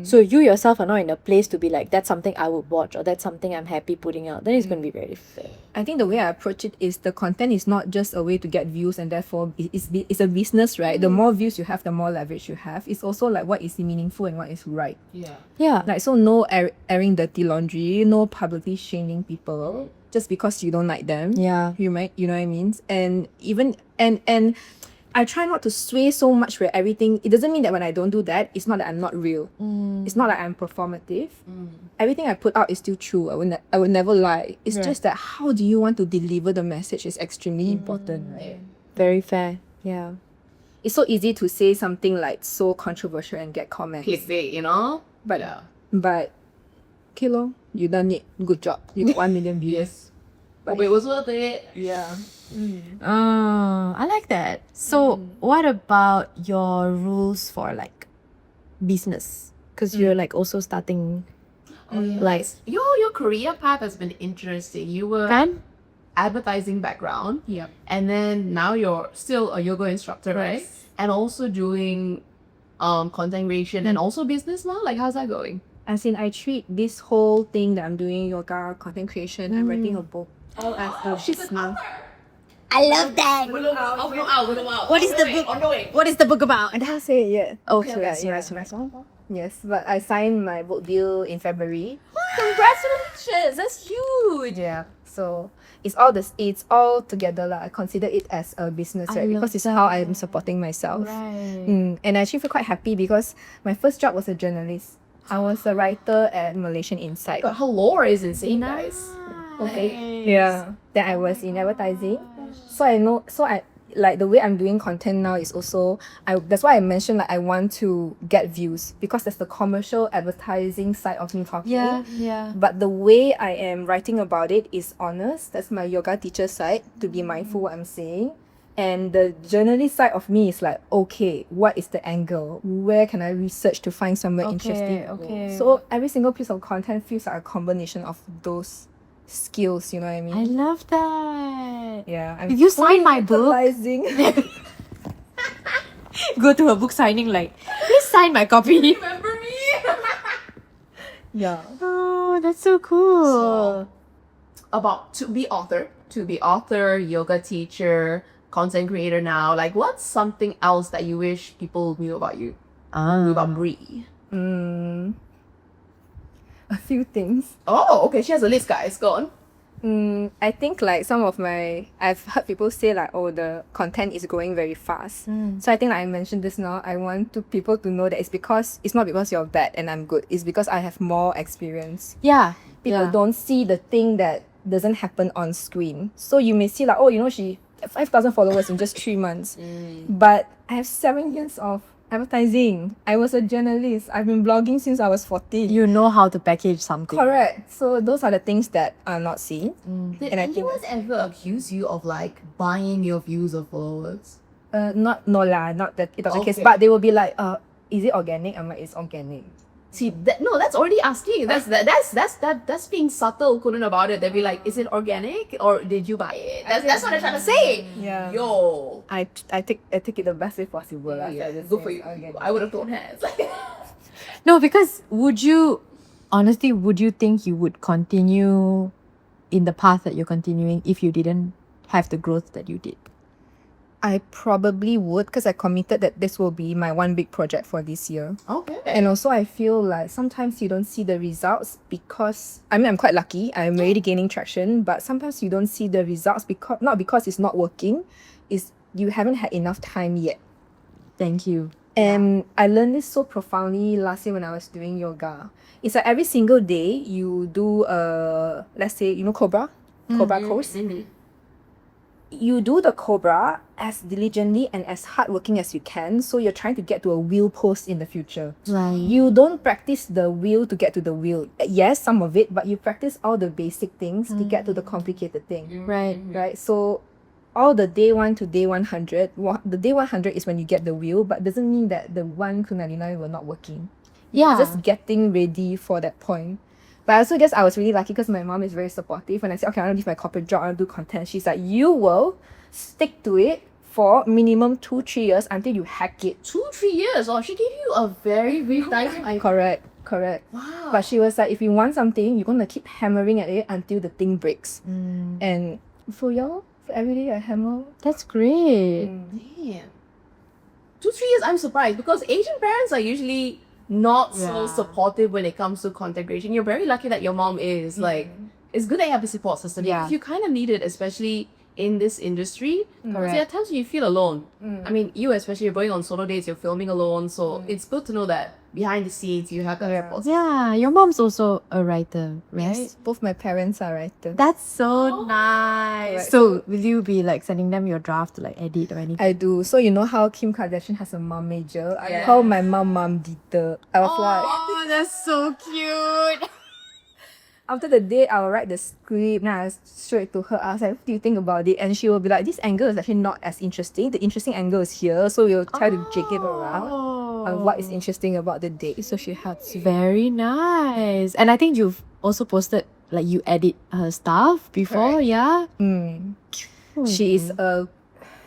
Speaker 1: So you yourself are not in a place to be like, that's something I would watch or that's something I'm happy putting out. Then it's gonna be very difficult.
Speaker 3: I think the way I approach it is the content is not just a way to get views and therefore it's a business, right? The more views you have, the more leverage you have. It's also like what is meaningful and what is right.
Speaker 2: Yeah.
Speaker 1: Yeah.
Speaker 3: Like, so no airing dirty laundry, no publicly shaming people just because you don't like them.
Speaker 1: Yeah.
Speaker 3: You know what I mean? And even, and I try not to sway so much where everything, it doesn't mean that when I don't do that, it's not that I'm not real. It's not like I'm performative. Everything I put out is still true. I would never lie. It's just that how do you want to deliver the message is extremely important, right?
Speaker 1: Very fair. Yeah.
Speaker 3: It's so easy to say something like so controversial and get comments.
Speaker 2: Clickbait, you know?
Speaker 3: But
Speaker 2: Yeah.
Speaker 3: but okay lor, you done it. Good job. You got 1 million views.
Speaker 2: Yes. But it was worth it.
Speaker 3: Yeah.
Speaker 1: I like that. So, what about your rules for like business? Because you're like also starting, like,
Speaker 2: Your career path has been interesting. You were
Speaker 1: kan?
Speaker 2: advertising background.
Speaker 3: Yep.
Speaker 2: And then now you're still a yoga instructor, right? And also doing content creation and also business now. Like, how's that going?
Speaker 3: As in, I treat this whole thing that I'm doing, yoga, content creation, I'm writing a book, all as a business.
Speaker 1: I love that. What is the book? What is the book about?
Speaker 3: I don't say it yet.
Speaker 1: Oh,
Speaker 3: Yes, but I signed my book deal in February.
Speaker 1: Congratulations! That's huge.
Speaker 3: Yeah. So it's all together lah. I consider it as a business, right?
Speaker 1: love
Speaker 3: Because it's how I'm supporting myself.
Speaker 1: Right.
Speaker 3: And I actually feel quite happy because my first job was a journalist. I was a writer at Malaysian Insight.
Speaker 2: But her lore is insane, guys.
Speaker 3: Okay. Yeah. Then I was in advertising. So I like the way I'm doing content now is also that's why I mentioned like I want to get views because that's the commercial advertising side of me talking.
Speaker 1: Yeah.
Speaker 3: But the way I am writing about it is honest. That's my yoga teacher side, to be mindful what I'm saying. And the journalist side of me is like, okay, what is the angle? Where can I research to find somewhere interesting?
Speaker 1: Okay.
Speaker 3: So every single piece of content feels like a combination of those skills, you know what I mean?
Speaker 1: I love that.
Speaker 3: Yeah.
Speaker 1: If you sign my book,
Speaker 3: utilizing-
Speaker 1: go to a book signing like, please sign my copy.
Speaker 2: Remember me?
Speaker 3: yeah.
Speaker 1: Oh, that's so cool.
Speaker 2: About to be author, yoga teacher, content creator now. Like, what's something else that you wish people knew about you? Knew about Bree?
Speaker 3: A few things.
Speaker 2: Oh, okay. She has a list, guys. Go on.
Speaker 3: I think like I've heard people say like, oh, the content is growing very fast. So I think like I mentioned this now, I want people to know that it's not because you're bad and I'm good. It's because I have more experience.
Speaker 1: Yeah.
Speaker 3: People don't see the thing that doesn't happen on screen. So you may see like, oh, she 5,000 followers in just 3 months. But I have 7 years of advertising. I was a journalist. I've been blogging since I was 14.
Speaker 1: You know how to package something.
Speaker 3: Correct. So those are the things that are not seen.
Speaker 2: Did
Speaker 3: And I think
Speaker 2: anyone ever accuse you of like buying your views or followers?
Speaker 3: not that it was the case.
Speaker 2: Okay.
Speaker 3: But they will be like, is it organic? I'm like, it's organic.
Speaker 2: See, that's already asking. That's being subtle, couldn't about it. They'll be like, is it organic or did you buy it? That's what I'm trying to say.
Speaker 3: Yeah.
Speaker 2: Yo.
Speaker 3: I take it the best way possible. lah. So
Speaker 2: Yeah,
Speaker 3: I just
Speaker 2: good
Speaker 3: say
Speaker 2: for
Speaker 3: it's
Speaker 2: you.
Speaker 3: organic.
Speaker 2: I would have thrown hands.
Speaker 1: No, because would you think you would continue in the path that you're continuing if you didn't have the growth that you did?
Speaker 3: I probably would, because I committed that this will be my one big project for this year.
Speaker 2: Okay.
Speaker 3: And also, I feel like sometimes you don't see the results because, I mean, I'm quite lucky. I'm already gaining traction, but sometimes you don't see the results because, not because it's not working, is you haven't had enough time yet.
Speaker 1: Thank you.
Speaker 3: And I learned this so profoundly last year when I was doing yoga. It's like every single day you do let's say, you know, Cobra pose. You do the Cobra as diligently and as hardworking as you can, so you're trying to get to a wheel pose in the future.
Speaker 1: Right.
Speaker 3: You don't practice the wheel to get to the wheel. Yes, some of it, but you practice all the basic things to get to the complicated thing.
Speaker 1: Right.
Speaker 3: Right? So all the day 1 to day 100, the day 100 is when you get the wheel, but doesn't mean that the 1 to 99 were not working.
Speaker 1: Yeah.
Speaker 3: Just getting ready for that point. But I also guess I was really lucky because my mom is very supportive. When I said, okay, I want to leave my corporate job, I want to do content, she's like, you will stick to it for minimum 2-3 years until you hack it.
Speaker 2: 2-3 years. Oh, she gave you a very big time.
Speaker 3: Correct.
Speaker 2: Wow.
Speaker 3: But she was like, if you want something, you're going to keep hammering at it until the thing breaks. And for y'all, every day I hammer.
Speaker 1: That's great.
Speaker 2: Damn. 2-3 years, I'm surprised because Asian parents are usually not so supportive when it comes to content creation. You're very lucky that your mom is. Like, it's good that you have a support system.
Speaker 1: Yeah.
Speaker 2: You kind of need it, especially in this industry. Because
Speaker 1: Correct.
Speaker 2: there are times when you feel alone. I mean, you especially, you're going on solo dates, you're filming alone. So it's good to know that behind the scenes, you have that support.
Speaker 1: Yeah, your mom's also a writer, right?
Speaker 3: Yes, both my parents are writers.
Speaker 1: That's so nice.
Speaker 3: Right.
Speaker 1: So will you be like sending them your draft to like edit or anything?
Speaker 3: I do. So you know how Kim Kardashian has a mom major? I
Speaker 2: Yeah.
Speaker 3: call my mom Dita. I was like,
Speaker 1: Oh, that's so cute.
Speaker 3: after the day, I'll write the script, and I show it to her. I was like, what do you think about it? And she will be like, this angle is actually not as interesting. The interesting angle is here. So we'll try to jig it around on what is interesting about the day. So she helps.
Speaker 1: Very nice. And I think you've also posted like you edit her stuff before,
Speaker 3: Correct.
Speaker 1: yeah?
Speaker 3: She is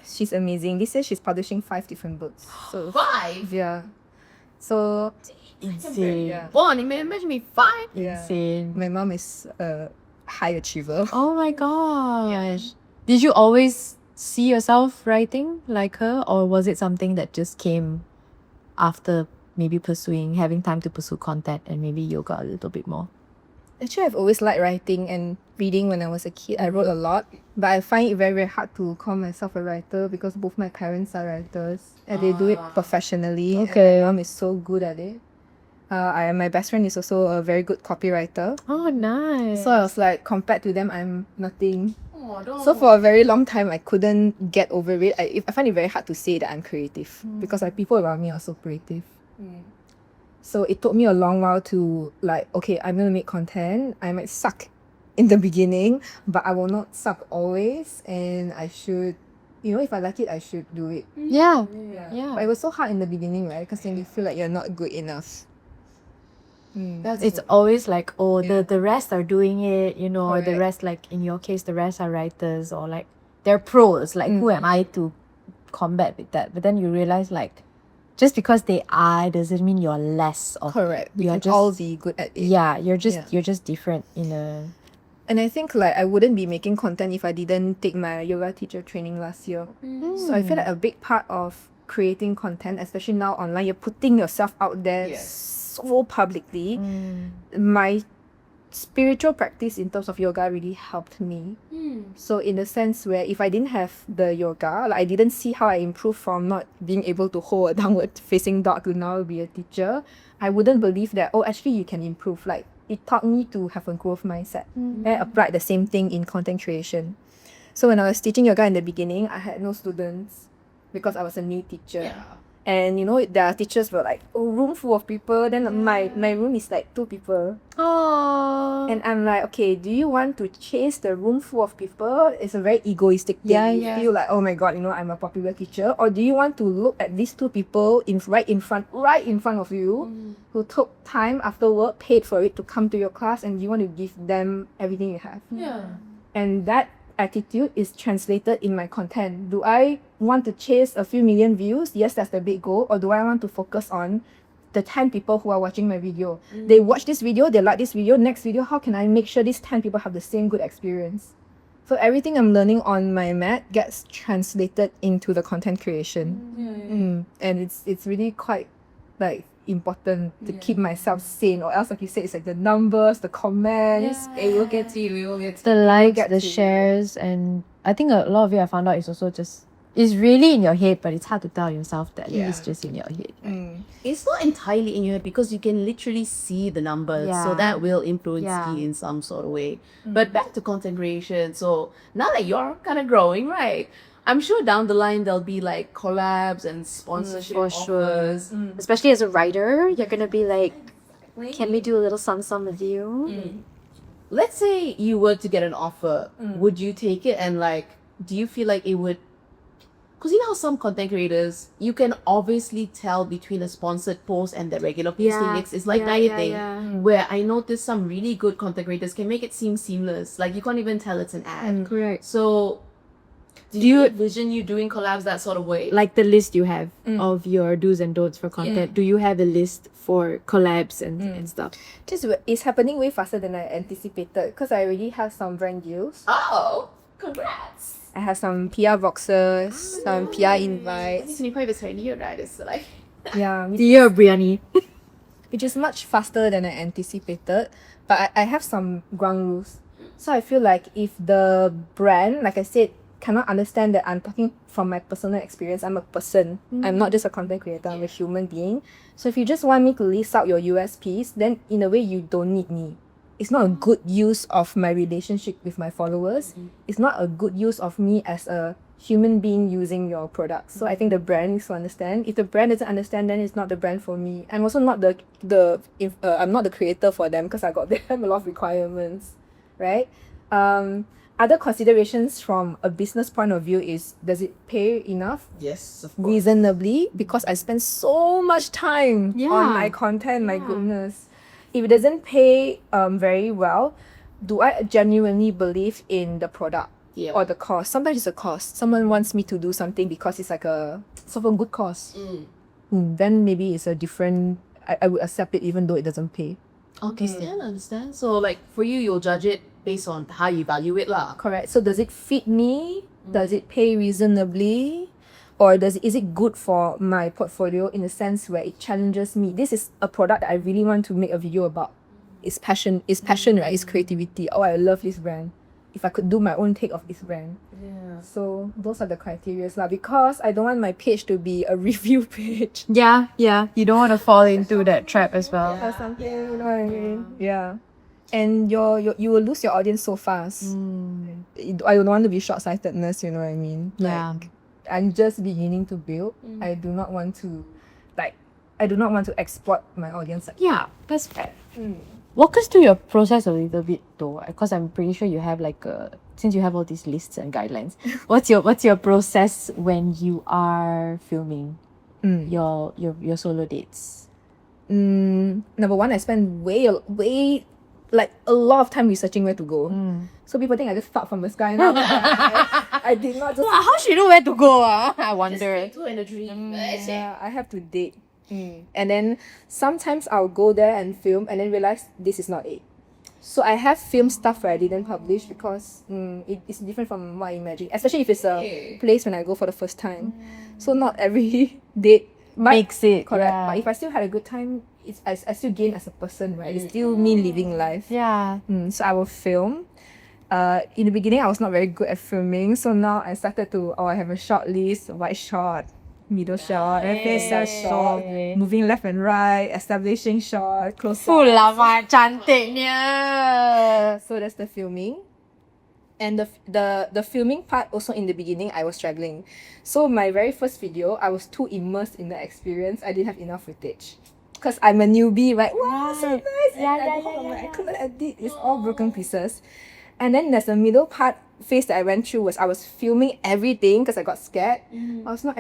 Speaker 3: she's amazing. This year she's publishing 5 different books. So
Speaker 2: 5?
Speaker 3: yeah. So
Speaker 1: Insane.
Speaker 3: yeah.
Speaker 2: One, imagine me 5.
Speaker 3: Yeah.
Speaker 1: Insane.
Speaker 3: My mom is a high achiever.
Speaker 1: Oh my gosh. Did you always see yourself writing like her, or was it something that just came after maybe having time to pursue content and maybe yoga a little bit more?
Speaker 3: Actually, I've always liked writing and reading when I was a kid. I wrote a lot, but I find it very, very hard to call myself a writer because both my parents are writers and they do it professionally.
Speaker 1: Okay.
Speaker 3: And my mom is so good at it. My best friend is also a very good copywriter.
Speaker 1: Oh, nice.
Speaker 3: So I was like, compared to them, I'm nothing.
Speaker 2: Oh, don't.
Speaker 3: So for a very long time, I couldn't get over it. I find it very hard to say that I'm creative because like people around me are so creative. So it took me a long while to like, okay, I'm gonna make content. I might suck in the beginning, but I will not suck always. And I should, if I like it, I should do it.
Speaker 1: yeah.
Speaker 3: But it was so hard in the beginning, right? Because then you feel like you're not good enough.
Speaker 1: It's always like,
Speaker 3: Yeah.
Speaker 1: the rest are doing it, or the
Speaker 3: Correct.
Speaker 1: rest, like in your case, the rest are writers or like they're pros. Like, who am I to combat with that? But then you realize, like, just because they are doesn't mean you're less of
Speaker 3: Correct. We
Speaker 1: You're
Speaker 3: can
Speaker 1: just
Speaker 3: all be good at it.
Speaker 1: yeah. You're just
Speaker 3: Yeah.
Speaker 1: you're just different in a
Speaker 3: And I think like I wouldn't be making content if I didn't take my yoga teacher training last year. So I feel like a big part of creating content, especially now online, you're putting yourself out there so publicly. My spiritual practice in terms of yoga really helped me. So in the sense where if I didn't have the yoga, like I didn't see how I improved from not being able to hold a downward facing dog to now be a teacher, I wouldn't believe that, actually you can improve. Like it taught me to have a growth mindset. And I applied the same thing in content creation. So when I was teaching yoga in the beginning, I had no students because I was a new teacher. And their teachers were like, room full of people. Then my room is like 2 people.
Speaker 1: oh
Speaker 3: And I'm like, okay, do you want to chase the room full of people? It's a very egoistic thing.
Speaker 1: Yeah,
Speaker 3: You
Speaker 1: yeah.
Speaker 3: feel like, oh my god, I'm a popular teacher. Or do you want to look at these 2 people right in front of you, who took time after work, paid for it to come to your class, and you want to give them everything you have? And that attitude is translated in my content. Do I want to chase a few million views? Yes, that's the big goal. Or do I want to focus on the 10 people who are watching my video? They watch this video, they like this video, next video, how can I make sure these 10 people have the same good experience? So everything I'm learning on my mat gets translated into the content creation. And it's really quite like important to keep myself sane, or else like you said, it's like the numbers, the comments.
Speaker 2: It will get to you. It will get to
Speaker 1: The
Speaker 2: you.
Speaker 1: likes,
Speaker 3: get
Speaker 1: the
Speaker 3: to you.
Speaker 1: shares, and I think a lot of it I found out is also just it's really in your head, but it's hard to tell yourself that it's just in your head.
Speaker 2: It's not entirely in your head because you can literally see the numbers, so
Speaker 1: Yeah.
Speaker 2: that will influence
Speaker 1: Yeah.
Speaker 2: you in some sort of way. But back to content creation. So now that you're kind of growing, right? I'm sure down the line there'll be like collabs and sponsorship
Speaker 1: For sure.
Speaker 2: offers.
Speaker 1: Especially as a writer, you're gonna be like, can we do a little song with you?
Speaker 2: Let's say you were to get an offer, would you take it? And like, do you feel like it would? Because you know how some content creators, you can obviously tell between a sponsored post and the regular posting. It's like dieting, where I noticed some really good content creators can make it seem seamless. Like you can't even tell it's an ad.
Speaker 1: Correct.
Speaker 2: So, do you envision you doing collabs that sort of way?
Speaker 1: Like the list you have of your do's and don'ts for content, do you have a list for collabs and stuff?
Speaker 3: It's happening way faster than I anticipated because I already have some brand deals.
Speaker 2: Oh, congrats!
Speaker 3: I have some PR boxes, some PR invites.
Speaker 2: 25 is right here, right? It's like
Speaker 3: Yeah,
Speaker 1: Dear Brianni.
Speaker 3: which is much faster than I anticipated. But I have some ground rules. So I feel like if the brand, like I said, cannot understand that I'm talking from my personal experience, I'm a person. I'm not just a content creator, I'm a human being. So if you just want me to list out your USPs, then in a way you don't need me. It's not a good use of my relationship with my followers. It's not a good use of me as a human being using your products. So I think the brand needs to understand. If the brand doesn't understand, then it's not the brand for me. I'm also not I'm not the creator for them because I got them a lot of requirements, right? Other considerations from a business point of view is, does it pay enough?
Speaker 2: yes, of course.
Speaker 3: Reasonably, because I spend so much time on my content. My goodness, if it doesn't pay very well, do I genuinely believe in the product or the cause? Sometimes it's a cost. Someone wants me to do something because it's like a sort of a good cause. Then maybe it's a different. I would accept it even though it doesn't pay.
Speaker 2: Okay, understand. So like for you, you'll judge it based on how you value it lah.
Speaker 3: Correct. So does it fit me? Does it pay reasonably? Or is it good for my portfolio in a sense where it challenges me? This is a product that I really want to make a video about. It's passion, right? It's creativity. Oh, I love this brand. If I could do my own take of this brand.
Speaker 2: Yeah.
Speaker 3: So those are the criteria lah. Because I don't want my page to be a review page.
Speaker 1: Yeah. You don't want to fall into that trap as well.
Speaker 3: Or something, you know what I mean? Yeah. And you will lose your audience so fast. I don't want to be short-sightedness, you know what I mean?
Speaker 1: Yeah.
Speaker 3: Like, I'm just beginning to build. I do not want to exploit my audience.
Speaker 1: Yeah, that's fair. Walk us through your process a little bit though, because I'm pretty sure you have since you have all these lists and guidelines. What's your process when you are filming your solo dates?
Speaker 3: Number one, I spend way like a lot of time researching where to go. So people think I just start from the sky now. I did not just.
Speaker 1: How she know where to go? I wonder.
Speaker 2: Two and a dream.
Speaker 3: Yeah, I have to date. And then sometimes I'll go there and film and then realize this is not it. So I have filmed stuff where I didn't publish because it's different from what I imagined. Especially if it's a place when I go for the first time. So not every date
Speaker 1: Makes it.
Speaker 3: correct.
Speaker 1: Yeah.
Speaker 3: But if I still had a good time, I still gain as a person, right? It's still me living life.
Speaker 1: Yeah.
Speaker 3: So I will film. In the beginning, I was not very good at filming. So now I started to, I have a short list, wide shot, middle shot, and face shot, moving left and right, establishing shot, close up.
Speaker 1: Lama cantiknya.
Speaker 3: So that's the filming. And the filming part also in the beginning, I was struggling. So my very first video, I was too immersed in the experience. I didn't have enough footage. Because I'm a newbie, right? Wow, so nice. I couldn't edit. It's all broken pieces. And then there's a middle phase that I went through was I was filming everything because I got scared. I was not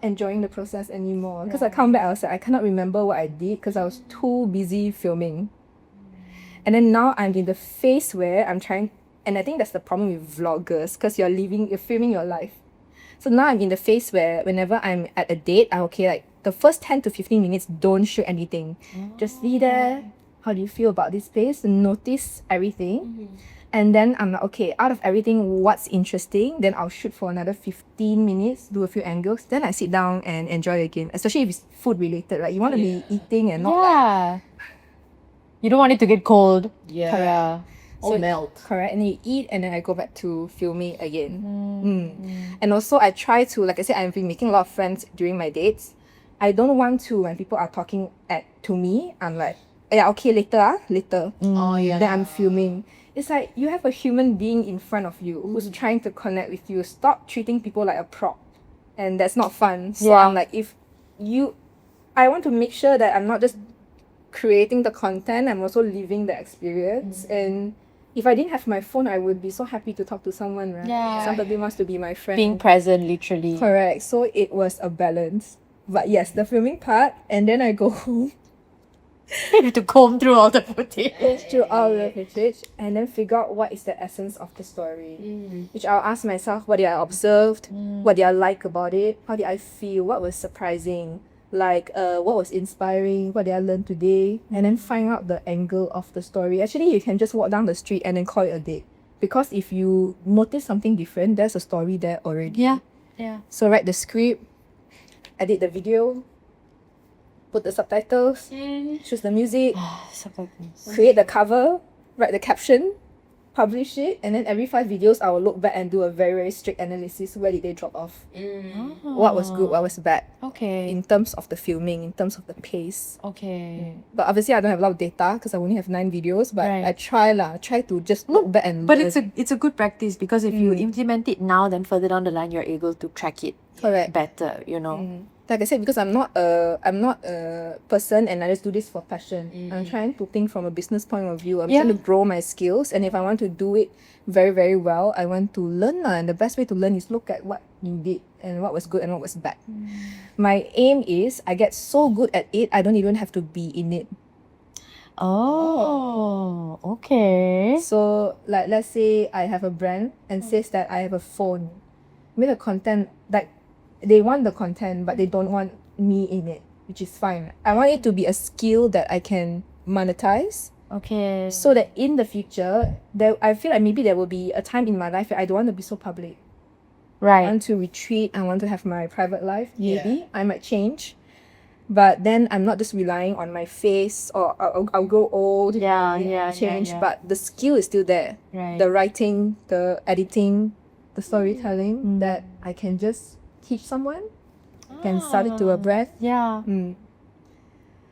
Speaker 3: enjoying the process anymore. Because I come back, I was like, I cannot remember what I did because I was too busy filming. And then now I'm in the phase where I'm trying, and I think that's the problem with vloggers because you're filming your life. So now I'm in the phase where whenever I'm at a date, I'm okay, like the first 10 to 15 minutes, don't shoot anything. Just be there. How do you feel about this place? Notice everything. And then I'm like, okay, out of everything, what's interesting? Then I'll shoot for another 15 minutes, do a few angles. Then I sit down and enjoy again, especially if it's food related, right? You want to be eating and not like,
Speaker 1: Yeah. You don't want it to get cold.
Speaker 2: Yeah.
Speaker 1: Yeah.
Speaker 2: Or melt.
Speaker 3: correct. And then you eat, and then I go back to filming again. And also, I try to, like I said, I've been making a lot of friends during my dates. I don't want to, when people are talking to me, I'm like, yeah, okay, later.
Speaker 2: Oh, yeah.
Speaker 3: Then I'm filming. It's like you have a human being in front of you who's trying to connect with you. Stop treating people like a prop. And that's not fun. So
Speaker 1: Yeah.
Speaker 3: I'm like, I want to make sure that I'm not just creating the content, I'm also living the experience. And if I didn't have my phone, I would be so happy to talk to someone, right?
Speaker 1: Yeah.
Speaker 3: Somebody wants to be my friend.
Speaker 1: Being present, literally.
Speaker 3: Correct. So it was a balance. But yes, the filming part, and then I go home,
Speaker 1: You have to comb through all the footage.
Speaker 3: through all the footage, and then figure out what is the essence of the story. Which I'll ask myself, what did I observed? What did I like about it? How did I feel? What was surprising? Like, what was inspiring? What did I learn today? And then find out the angle of the story. Actually, you can just walk down the street and then call it a date. Because if you notice something different, there's a story there already.
Speaker 1: Yeah. Yeah.
Speaker 3: So write the script, edit the video, put the subtitles, choose the music,
Speaker 1: Subtitles.
Speaker 3: create the cover, write the caption, publish it, and then every 5 videos I will look back and do a very, very strict analysis. Where did they drop off? What was good, what was bad,
Speaker 1: Okay.
Speaker 3: in terms of the filming, in terms of the pace.
Speaker 1: Okay.
Speaker 3: But obviously I don't have a lot of data because I only have 9 videos, but
Speaker 1: Right.
Speaker 3: I try to just look back and
Speaker 1: But
Speaker 3: learn.
Speaker 1: it's a good practice because if you implement it now, then further down the line you're able to track it
Speaker 3: correct.
Speaker 1: better, you know.
Speaker 3: Like I said, because I'm not a person and I just do this for passion. I'm trying to think from a business point of view. I'm trying to grow my skills, and if I want to do it very, very well, I want to learn. And the best way to learn is look at what you did and what was good and what was bad. My aim is I get so good at it, I don't even have to be in it.
Speaker 1: Oh, okay.
Speaker 3: So, like, let's say I have a brand and says that I have a phone. Maybe the content, like, they want the content, but they don't want me in it, which is fine. I want it to be a skill that I can monetize,
Speaker 1: Okay.
Speaker 3: so that in the future, I feel like maybe there will be a time in my life where I don't want to be so public. I
Speaker 1: Right.
Speaker 3: want to retreat. I want to have my private life. Maybe I might change, but then I'm not just relying on my face, or I'll grow old. Change.
Speaker 1: yeah.
Speaker 3: But the skill is still there.
Speaker 1: Right.
Speaker 3: The writing, the editing, the storytelling that I can just teach someone. Can start it to a brand.
Speaker 1: Yeah.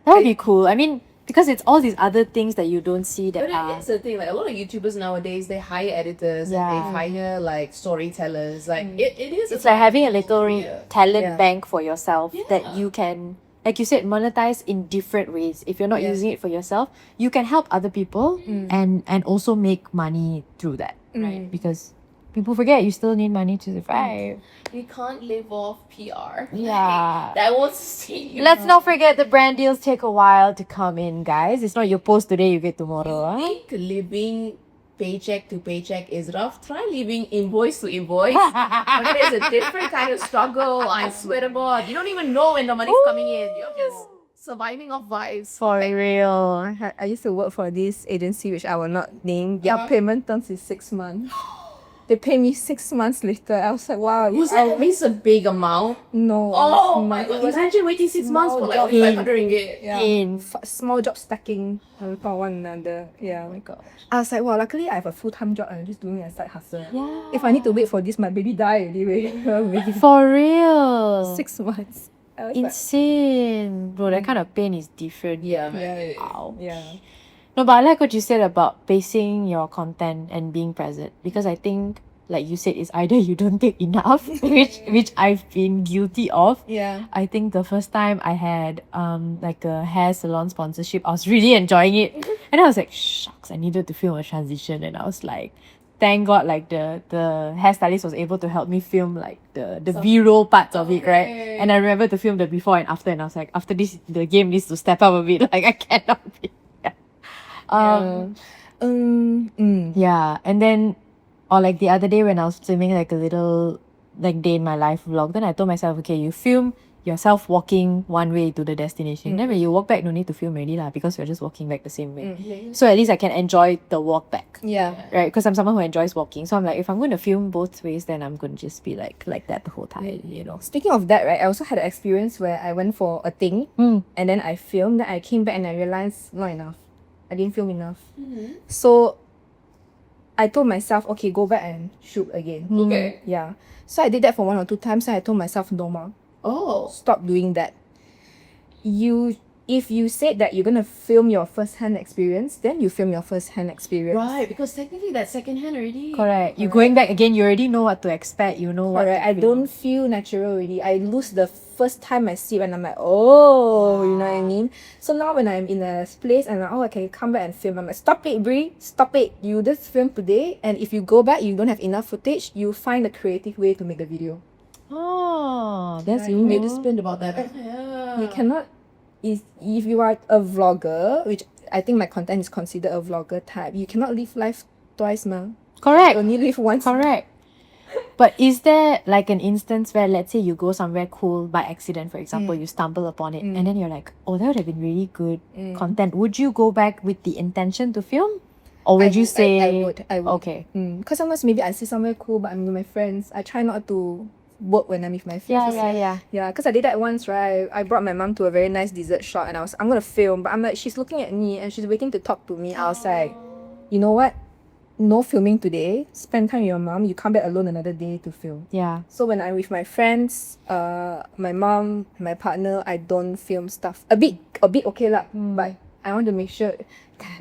Speaker 1: That would be cool. I mean, because it's all these other things that you don't see that
Speaker 2: But
Speaker 1: are.
Speaker 2: that's the thing, like a lot of YouTubers nowadays, they hire editors and they hire like storytellers. Like it is.
Speaker 1: It's like having a little talent
Speaker 3: Yeah.
Speaker 1: bank for yourself that you can, like you said, monetize in different ways. If you're not using it for yourself, you can help other people and also make money through that. Right. Because people forget you still need money to survive.
Speaker 2: We can't live off PR.
Speaker 1: Yeah.
Speaker 2: That was see.
Speaker 1: Let's not forget the brand deals take a while to come in, guys. It's not you post today, you get tomorrow. Huh?
Speaker 2: Think living paycheck to paycheck is rough. Try living invoice to invoice. But it's a different kind of struggle. I swear to God, you don't even know when the money's coming in. You're just surviving off vibes.
Speaker 1: For real.
Speaker 3: I used to work for this agency, which I will not name. Their payment terms is 6 months. They pay me 6 months later. I was like, wow.
Speaker 2: Was that at least a big amount?
Speaker 3: No.
Speaker 2: Oh my God. Imagine waiting 6 months for like 500 ringgit.
Speaker 3: Yeah.
Speaker 1: In.
Speaker 3: Small job stacking for one another. Yeah.
Speaker 1: Oh my gosh.
Speaker 3: I was like, wow, luckily I have a full-time job and I'm just doing a side hustle.
Speaker 1: Yeah.
Speaker 3: If I need to wait for this, my baby die anyway.
Speaker 1: For real.
Speaker 3: 6 months. I was like,
Speaker 1: Insane. Bro, that kind of pain is different.
Speaker 2: Yeah, man.
Speaker 1: Wow.
Speaker 3: yeah.
Speaker 1: No, but I like what you said about pacing your content and being present, because I think, like you said, it's either you don't take enough, which I've been guilty of.
Speaker 3: Yeah.
Speaker 1: I think the first time I had like a hair salon sponsorship, I was really enjoying it, and I was like, shucks, I needed to film a transition, and I was like, thank God, like the hairstylist was able to help me film like the B-roll parts of it, right? And I remember to film the before and after, and I was like, after this, the game needs to step up a bit. Like I cannot be. Yeah, and then, or like the other day when I was filming like a little like day in my life vlog, then I told myself, okay, you film yourself walking one way to the destination. Then when you walk back, no need to film already lah, because you're just walking back the same way. So at least I can enjoy the walk back.
Speaker 3: Yeah.
Speaker 1: Right, because I'm someone who enjoys walking. So I'm like, if I'm going to film both ways, then I'm going to just be like that the whole time, you know.
Speaker 3: Speaking of that, right, I also had an experience where I went for a thing and then I filmed, then I came back and I realized not enough. I didn't film enough. So I told myself, okay, go back and shoot again.
Speaker 2: Okay.
Speaker 3: Yeah. So I did that for 1 or 2 times. So I told myself, no more.
Speaker 2: Oh.
Speaker 3: Stop doing that. If you said that you're gonna film your first-hand experience, then you film your first-hand experience.
Speaker 2: Right, because technically that's second-hand already.
Speaker 1: Correct. You going back again, you already know what to expect. You know what.
Speaker 3: Correct. I don't feel natural already. I lose the first time I see it and I'm like, oh, you know what I mean? So now when I'm in a place and I can come back and film, I'm like, stop it, Bree, stop it. You just film today, and if you go back, you don't have enough footage, you find a creative way to make the video.
Speaker 1: Oh, that's
Speaker 2: You made a spin about that. Yeah.
Speaker 3: You cannot, if you are a vlogger, which I think my content is considered a vlogger type, you cannot live life twice, ma.
Speaker 1: correct.
Speaker 3: You only live once.
Speaker 1: Correct. But is there like an instance where, let's say, you go somewhere cool by accident, for example, you stumble upon it, and then you're like, oh, that would have been really good content. Would you go back with the intention to film? Or would you say...
Speaker 3: I would.
Speaker 1: Okay.
Speaker 3: Because sometimes maybe I see somewhere cool, but I'm with my friends. I try not to work when I'm with my friends. Yeah, because I did that once, right? I brought my mom to a very nice dessert shop and I'm gonna film, but I'm like, she's looking at me and she's waiting to talk to me. I was like, you know what? No filming today. Spend time with your mom. You come back alone another day to film.
Speaker 1: Yeah.
Speaker 3: So when I'm with my friends, my mom, my partner, I don't film stuff. A bit okay lah. But I want to make sure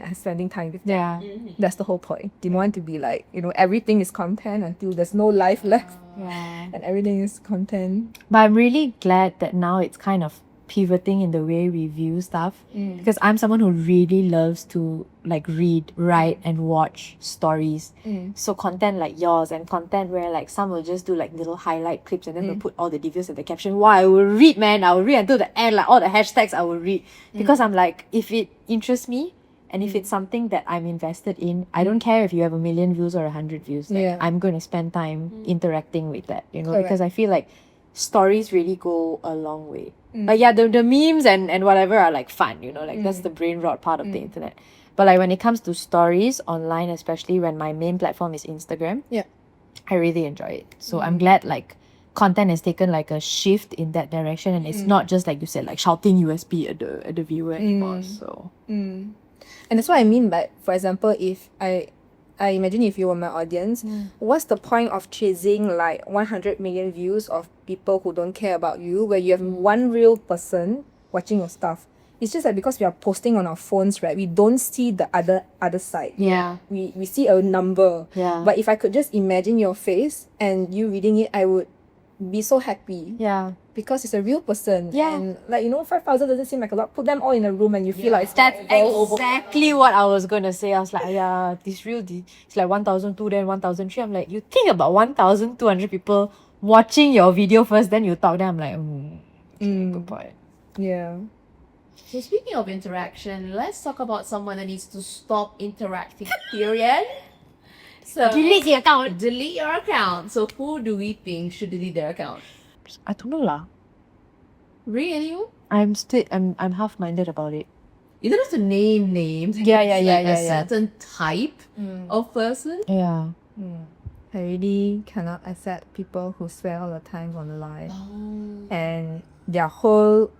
Speaker 3: I'm spending time with them.
Speaker 1: Yeah.
Speaker 3: That's the whole point. Didn't want to be like, everything is content until there's no life left.
Speaker 1: Yeah.
Speaker 3: And everything is content.
Speaker 1: But I'm really glad that now it's kind of pivoting in the way we view stuff, because I'm someone who really loves to like read, write and watch stories. So content like yours and content where like some will just do like little highlight clips and then they'll put all the details in the caption. Wow, I will read, man. I will read until the end, like all the hashtags I will read, because I'm like, if it interests me and if it's something that I'm invested in, I don't care if you have 1 million views or 100 views. Like, I'm going to spend time interacting with that, because I feel like stories really go a long way. Like, yeah, the memes and whatever are like fun, like that's the brain rot part of the internet. But like when it comes to stories online, especially when my main platform is Instagram, I really enjoy it. So I'm glad like content has taken like a shift in that direction, and it's not just like you said, like shouting USP at the viewer anymore. So
Speaker 3: And that's what I mean by, for example, if I imagine if you were my audience, what's the point of chasing like 100 million views of people who don't care about you, where you have one real person watching your stuff? It's just that because we are posting on our phones, right, we don't see the other side.
Speaker 1: yeah.
Speaker 3: We see a number.
Speaker 1: Yeah.
Speaker 3: But if I could just imagine your face and you reading it, I would be so happy.
Speaker 1: Yeah.
Speaker 3: Because it's a real person.
Speaker 1: Yeah.
Speaker 3: And like, 5,000 doesn't seem like a lot. Put them all in a room and you feel like it's
Speaker 1: That's
Speaker 3: all over.
Speaker 1: exactly what I was gonna say. I was like, yeah, it's like 1,002, then 1,003. I'm like, you think about 1,200 people watching your video first, then you talk. Then I'm like, good point.
Speaker 3: Yeah.
Speaker 2: So speaking of interaction, let's talk about someone that needs to stop interacting, period. So
Speaker 1: Delete the account.
Speaker 2: delete your account. So who do we think should delete their account?
Speaker 1: I don't know lah.
Speaker 2: Really, you?
Speaker 1: I'm half-minded about it.
Speaker 2: You don't have to name names.
Speaker 1: Yeah,
Speaker 2: It's
Speaker 1: yeah,
Speaker 2: like
Speaker 1: yeah,
Speaker 2: a
Speaker 1: yeah.
Speaker 2: certain type of person.
Speaker 1: Yeah.
Speaker 3: I really cannot accept people who swear all the time online. And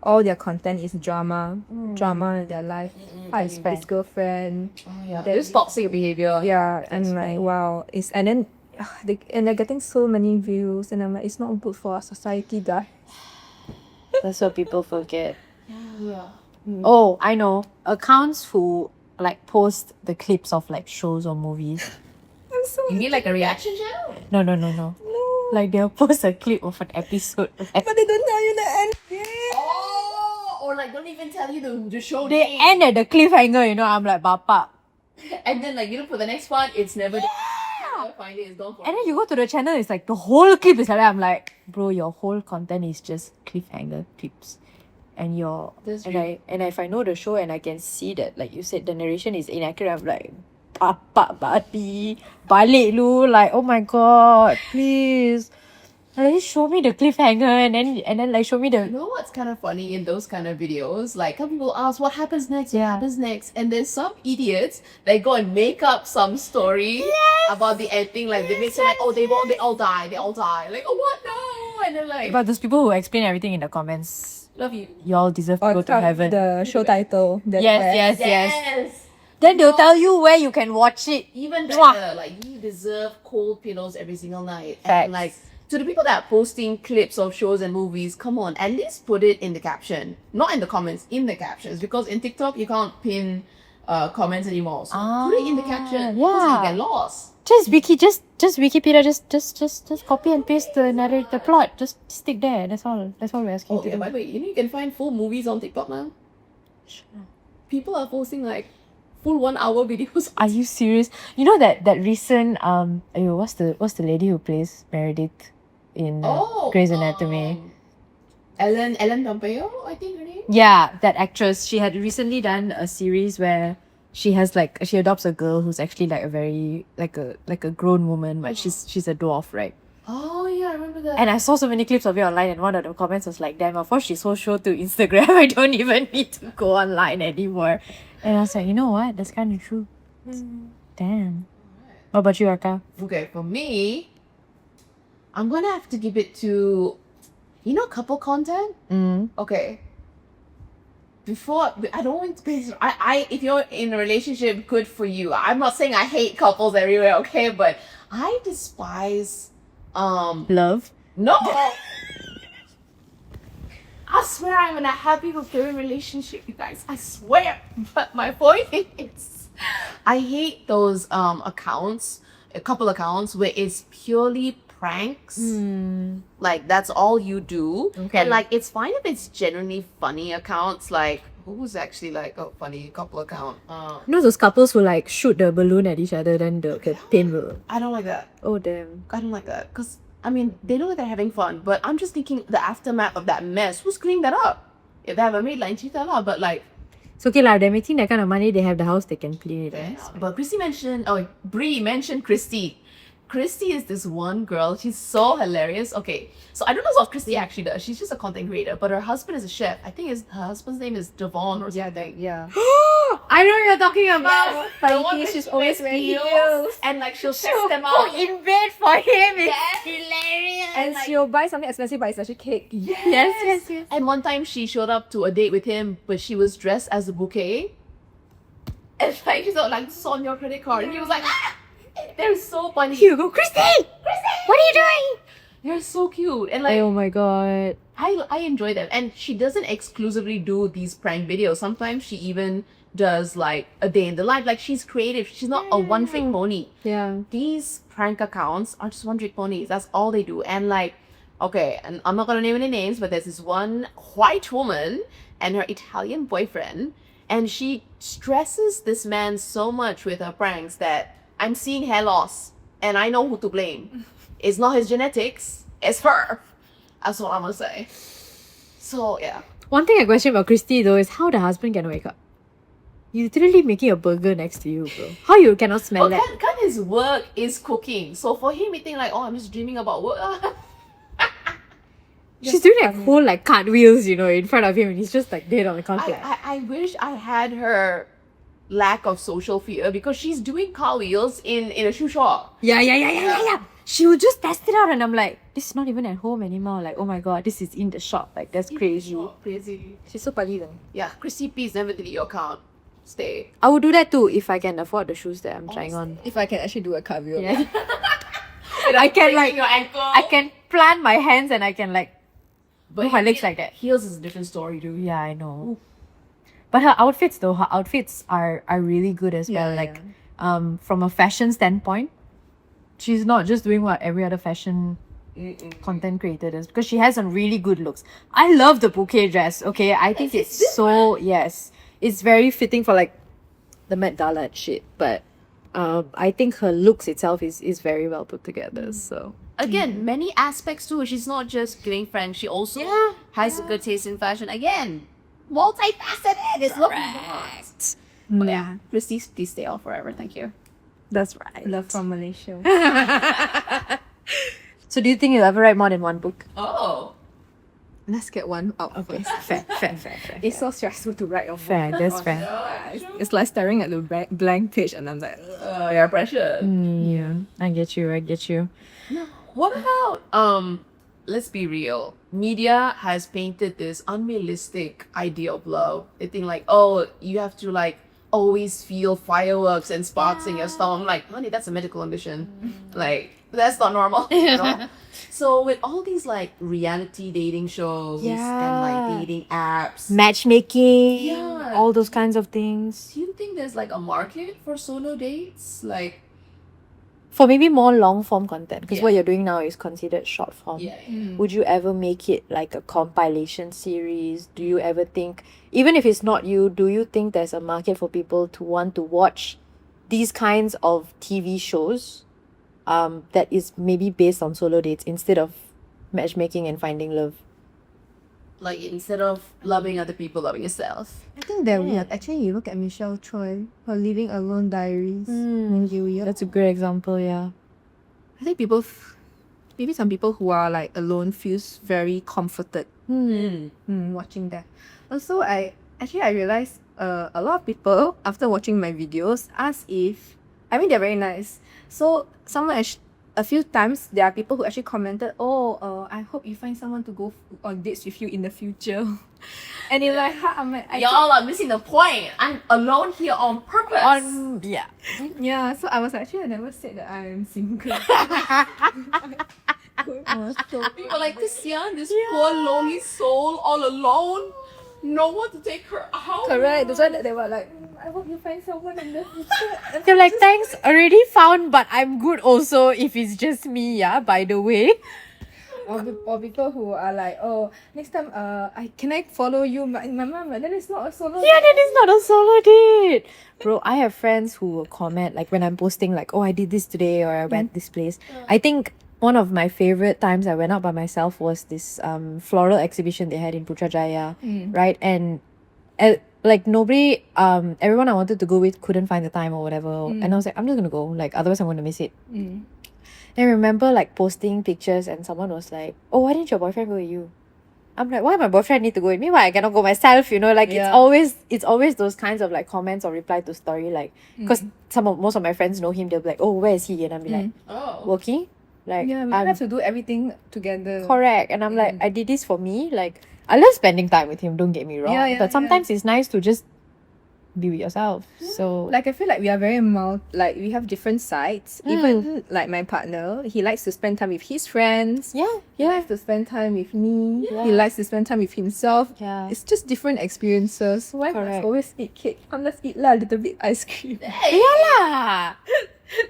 Speaker 3: all their content is drama in their life. His girlfriend.
Speaker 2: There's toxic behavior.
Speaker 3: Yeah, and like wow, they're getting so many views, and I'm like, it's not good for our society, guys.
Speaker 1: That's what people forget.
Speaker 2: Yeah.
Speaker 1: Oh, I know. Accounts who like post the clips of like shows or movies.
Speaker 3: I'm so.
Speaker 2: You mean like a reaction channel?
Speaker 1: No.
Speaker 3: No.
Speaker 1: Like they'll post a clip of an episode.
Speaker 3: But they don't tell you the end.
Speaker 2: Oh, or like don't even tell you the show
Speaker 1: They
Speaker 2: name.
Speaker 1: end at the cliffhanger, I'm like, Bapa.
Speaker 2: And then like for the next part, it's never there. Never find it, it's gone for
Speaker 1: And then you go to the channel, it's like the whole clip is like that. I'm like, bro, your whole content is just cliffhanger clips. And
Speaker 2: That's
Speaker 1: and if I know the show and I can see that, like you said, the narration is inaccurate, I'm like, Papa Bati, balik lu, like, oh my god, please. Like, show me the cliffhanger and then like show me
Speaker 2: You
Speaker 1: the
Speaker 2: know what's kind of funny in those kind of videos? Like, some people ask, what happens next? What
Speaker 1: Yeah.
Speaker 2: happens next? And there's some idiots that go and make up some story about the ending. Like, they make it like, oh, they all die. They all die. Like, oh, what? No. And then, like,
Speaker 1: but those people who explain everything in the comments,
Speaker 2: love you.
Speaker 1: y'all deserve to
Speaker 3: Or
Speaker 1: go to heaven.
Speaker 3: the show title.
Speaker 1: Yes.
Speaker 2: Yes.
Speaker 1: Then they'll tell you where you can watch it.
Speaker 2: Even
Speaker 1: Mwah.
Speaker 2: better, like, you deserve cold pillows every single night.
Speaker 1: Facts.
Speaker 2: And, like, to the people that are posting clips of shows and movies, come on, at least put it in the caption. Not in the comments, in the captions. Because in TikTok, you can't pin comments anymore. So put it in the caption. Because
Speaker 1: yeah.
Speaker 2: you get lost.
Speaker 1: Just Wikipedia, just copy and paste the plot. Just stick there. That's all we're asking
Speaker 2: Oh,
Speaker 1: to
Speaker 2: yeah,
Speaker 1: do.
Speaker 2: by the way, you know you can find full movies on TikTok now? People are posting, like, full 1 hour videos.
Speaker 1: Are you serious? You know that recent what's the lady who plays Meredith in Grey's Anatomy?
Speaker 2: Ellen Pompeo, I think her name?
Speaker 1: Yeah, that actress. She had recently done a series where she adopts a girl who's actually like a very like a grown woman, but she's a dwarf, right?
Speaker 2: Oh, yeah, I remember that.
Speaker 1: And I saw so many clips of it online, and one of the comments was like, "Damn, of course she's so show to Instagram. I don't even need to go online anymore." And I was like, you know what? That's kind of true. Damn. What about you, Arka?
Speaker 2: Okay, for me, I'm gonna have to give it to, couple content? Okay. I don't want to be, if you're in a relationship, good for you. I'm not saying I hate couples everywhere, okay? But I despise,
Speaker 1: Love.
Speaker 2: no! I swear I'm in a happy, fulfilling relationship, you guys. I swear. But my point is, I hate those accounts, a couple accounts where it's purely pranks. Like, that's all you do.
Speaker 1: Okay.
Speaker 2: And like, it's fine if it's genuinely funny accounts. Like, who's actually like a funny couple account?
Speaker 1: You know those couples who like shoot the balloon at each other, then the pain will.
Speaker 2: I don't like that.
Speaker 1: Oh damn.
Speaker 2: I don't like that. Because, I mean, they know that they're having fun, but I'm just thinking the aftermath of that mess. Who's cleaning that up? If they have a maid, like, cheat that up. But like,
Speaker 1: It's okay lah. They're making that kind of money. They have the house. They can clean it.
Speaker 2: yes. But Bree mentioned Christy. Christy is this one girl. She's so hilarious. Okay, so I don't know what Christy actually does. She's just a content creator, but her husband is a chef. I think her husband's name is Devon or something.
Speaker 3: Yeah.
Speaker 1: I know what you're talking about.
Speaker 2: The one
Speaker 3: Heels,
Speaker 2: that
Speaker 3: she's
Speaker 2: she
Speaker 3: always
Speaker 2: wears
Speaker 3: wearing
Speaker 2: heels,
Speaker 3: heels.
Speaker 2: and like she'll test
Speaker 1: She'll
Speaker 2: them
Speaker 1: cook
Speaker 2: out.
Speaker 1: in bed for him. It's
Speaker 2: Yes.
Speaker 1: hilarious.
Speaker 3: And she'll buy something expensive, but it's actually cake.
Speaker 1: Yes.
Speaker 2: And one time she showed up to a date with him, but she was dressed as a bouquet. And like she's like, "This is on your credit card," and he was like, "Ah!" They're so funny.
Speaker 1: Here you go, Christy. What are you doing?
Speaker 2: They're so cute, and like
Speaker 1: Oh my god.
Speaker 2: I enjoy them. And she doesn't exclusively do these prank videos. Sometimes she even does like a day in the life. Like, she's creative. She's not a one trick pony.
Speaker 1: Yeah.
Speaker 2: These prank accounts are just one trick ponies. That's all they do. And like, okay, and I'm not gonna name any names, but there's this one white woman and her Italian boyfriend, and she stresses this man so much with her pranks that I'm seeing hair loss, and I know who to blame. It's not his genetics, it's her. That's what I'm gonna say. So yeah.
Speaker 1: One thing I question about Christy though is how the husband can wake up. He's literally making a burger next to you, bro. How you cannot smell that?
Speaker 2: Kan his work is cooking. So for him, he think like, oh, I'm just dreaming about work.
Speaker 1: She's doing like whole like cartwheels, in front of him, and he's just like dead on the couch.
Speaker 2: I wish I had her lack of social fear, because she's doing car wheels in a shoe shop.
Speaker 1: Yeah. She would just test it out, and I'm like, this is not even at home anymore. Like, oh my god, this is in the shop. Like, that's crazy.
Speaker 2: Crazy.
Speaker 3: She's so funny then.
Speaker 2: Yeah, Chrissy, please never delete your account. Stay.
Speaker 1: I would do that too if I can afford the shoes that I'm trying on.
Speaker 3: If I can actually do a cardio.
Speaker 1: Yeah. I can like
Speaker 2: your ankle.
Speaker 1: I can plant my hands and I can like move my legs like that.
Speaker 2: Heels is a different story, dude.
Speaker 1: Yeah, I know. But her outfits are really good as well.
Speaker 3: Yeah,
Speaker 1: Like from a fashion standpoint, she's not just doing what every other fashion content creator does, because she has some really good looks. I love the bouquet dress. Okay, I think it's so it's very fitting for like the Met Gala and shit. But I think her looks itself is very well put together. So
Speaker 2: Again, many aspects to her. She's not just giving friends. She also has a good taste in fashion. Again, multifaceted. It's looking nice. But yeah, Christy, please stay on forever. Thank you.
Speaker 1: that's right.
Speaker 3: Love from Malaysia.
Speaker 1: So do you think you'll ever write more than one book?
Speaker 2: Oh.
Speaker 3: Let's get one out first.
Speaker 1: Fair.
Speaker 3: It's so stressful to write a book.
Speaker 1: Fair, that's fair.
Speaker 3: It's like staring at the blank page and I'm like,
Speaker 2: Yeah, pressure.
Speaker 1: Yeah, I get you.
Speaker 2: What about let's be real. Media has painted this unrealistic idea of love. They think like, oh, you have to like always feel fireworks and sparks in your stomach. I'm like, honey, that's a medical condition. Like, that's not normal. You know? So with all these like reality dating shows and like dating apps,
Speaker 1: Matchmaking,
Speaker 2: Yeah.
Speaker 1: all those kinds of things.
Speaker 2: do you think there's like a market for solo dates? Like,
Speaker 1: For maybe more long form content, because
Speaker 2: Yeah.
Speaker 1: what you're doing now is considered short form.
Speaker 2: yeah.
Speaker 1: Would you ever make it like a compilation series? Do you ever think, even if it's not you, do you think there's a market for people to want to watch these kinds of TV shows that is maybe based on solo dates instead of matchmaking and finding love?
Speaker 2: Like instead of loving other people, loving yourself.
Speaker 3: I think they're weird. Actually, you look at Michelle Choi, her Living Alone diaries.
Speaker 1: That's a great example, yeah.
Speaker 3: I think maybe some people who are like alone feels very comforted watching that. Also, I realized a lot of people after watching my videos ask if, I mean they're very nice. So a few times there are people who actually commented, oh, I hope you find someone to go on dates with you in the future. And you're like, I'm like,
Speaker 2: Y'all are missing the point. I'm alone here on purpose.
Speaker 1: Yeah.
Speaker 3: yeah. So I was actually, I never said that I am single.
Speaker 2: People like this poor lonely soul all alone. No one to take her out.
Speaker 3: Correct. That's why they were like, I hope you find someone in the future.
Speaker 1: They're like, thanks, already found, but I'm good also if it's just me, yeah, by the way.
Speaker 3: Or people who are like, oh, next time, can I follow you? My mom, then it's not a solo.
Speaker 1: Yeah, that is not a solo date. Bro, I have friends who will comment, like when I'm posting, like, oh, I did this today or I went this place. I think one of my favorite times I went out by myself was this floral exhibition they had in Putrajaya, right? And like nobody, everyone I wanted to go with couldn't find the time or whatever. And I was like, I'm just gonna go, like otherwise I'm gonna miss it. I remember like posting pictures and someone was like, oh, why didn't your boyfriend go with you? I'm like, why my boyfriend need to go with me? Why I cannot go myself? You know, like it's always those kinds of like comments or reply to story, like because most of my friends know him. They'll be like, oh, where is he? And I'm like, working. Like
Speaker 3: Yeah, we
Speaker 1: I'm
Speaker 3: have to do everything together.
Speaker 1: correct. And I'm like, I did this for me. Like I love spending time with him. Don't get me wrong.
Speaker 3: Yeah,
Speaker 1: but sometimes it's nice to just be with yourself. So
Speaker 3: Like I feel like we are very like we have different sides. Even like my partner, he likes to spend time with his friends.
Speaker 1: yeah,
Speaker 3: He likes to spend time with me. He likes to spend time with himself.
Speaker 1: yeah.
Speaker 3: It's just different experiences. Why must
Speaker 1: Correct.
Speaker 3: always eat cake? Let's eat a little bit ice cream,
Speaker 1: Yeah,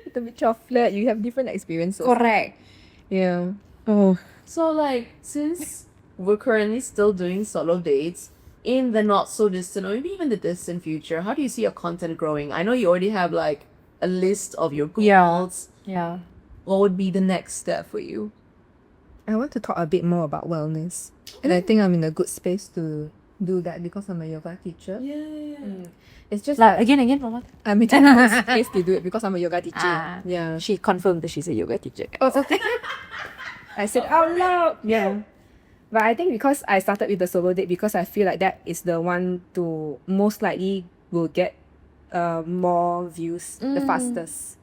Speaker 3: little bit chocolate. You have different experiences.
Speaker 1: correct.
Speaker 3: Yeah.
Speaker 1: Oh,
Speaker 2: So like, since we're currently still doing solo dates in the not so distant or maybe even the distant future, how do you see your content growing? I know you already have like a list of your goals.
Speaker 1: yeah.
Speaker 2: What would be the next step for you?
Speaker 3: I want to talk a bit more about wellness, and I think I'm in a good space to do that because I'm a yoga teacher.
Speaker 2: Yeah.
Speaker 3: It's just
Speaker 1: Like again, Mama.
Speaker 3: I'm in a good space to do it because I'm a yoga teacher. Yeah.
Speaker 1: She confirmed that she's a yoga teacher.
Speaker 3: Oh, okay. I said out loud. Yeah. But I think because I started with the solo date because I feel like that is the one to most likely will get more views the fastest.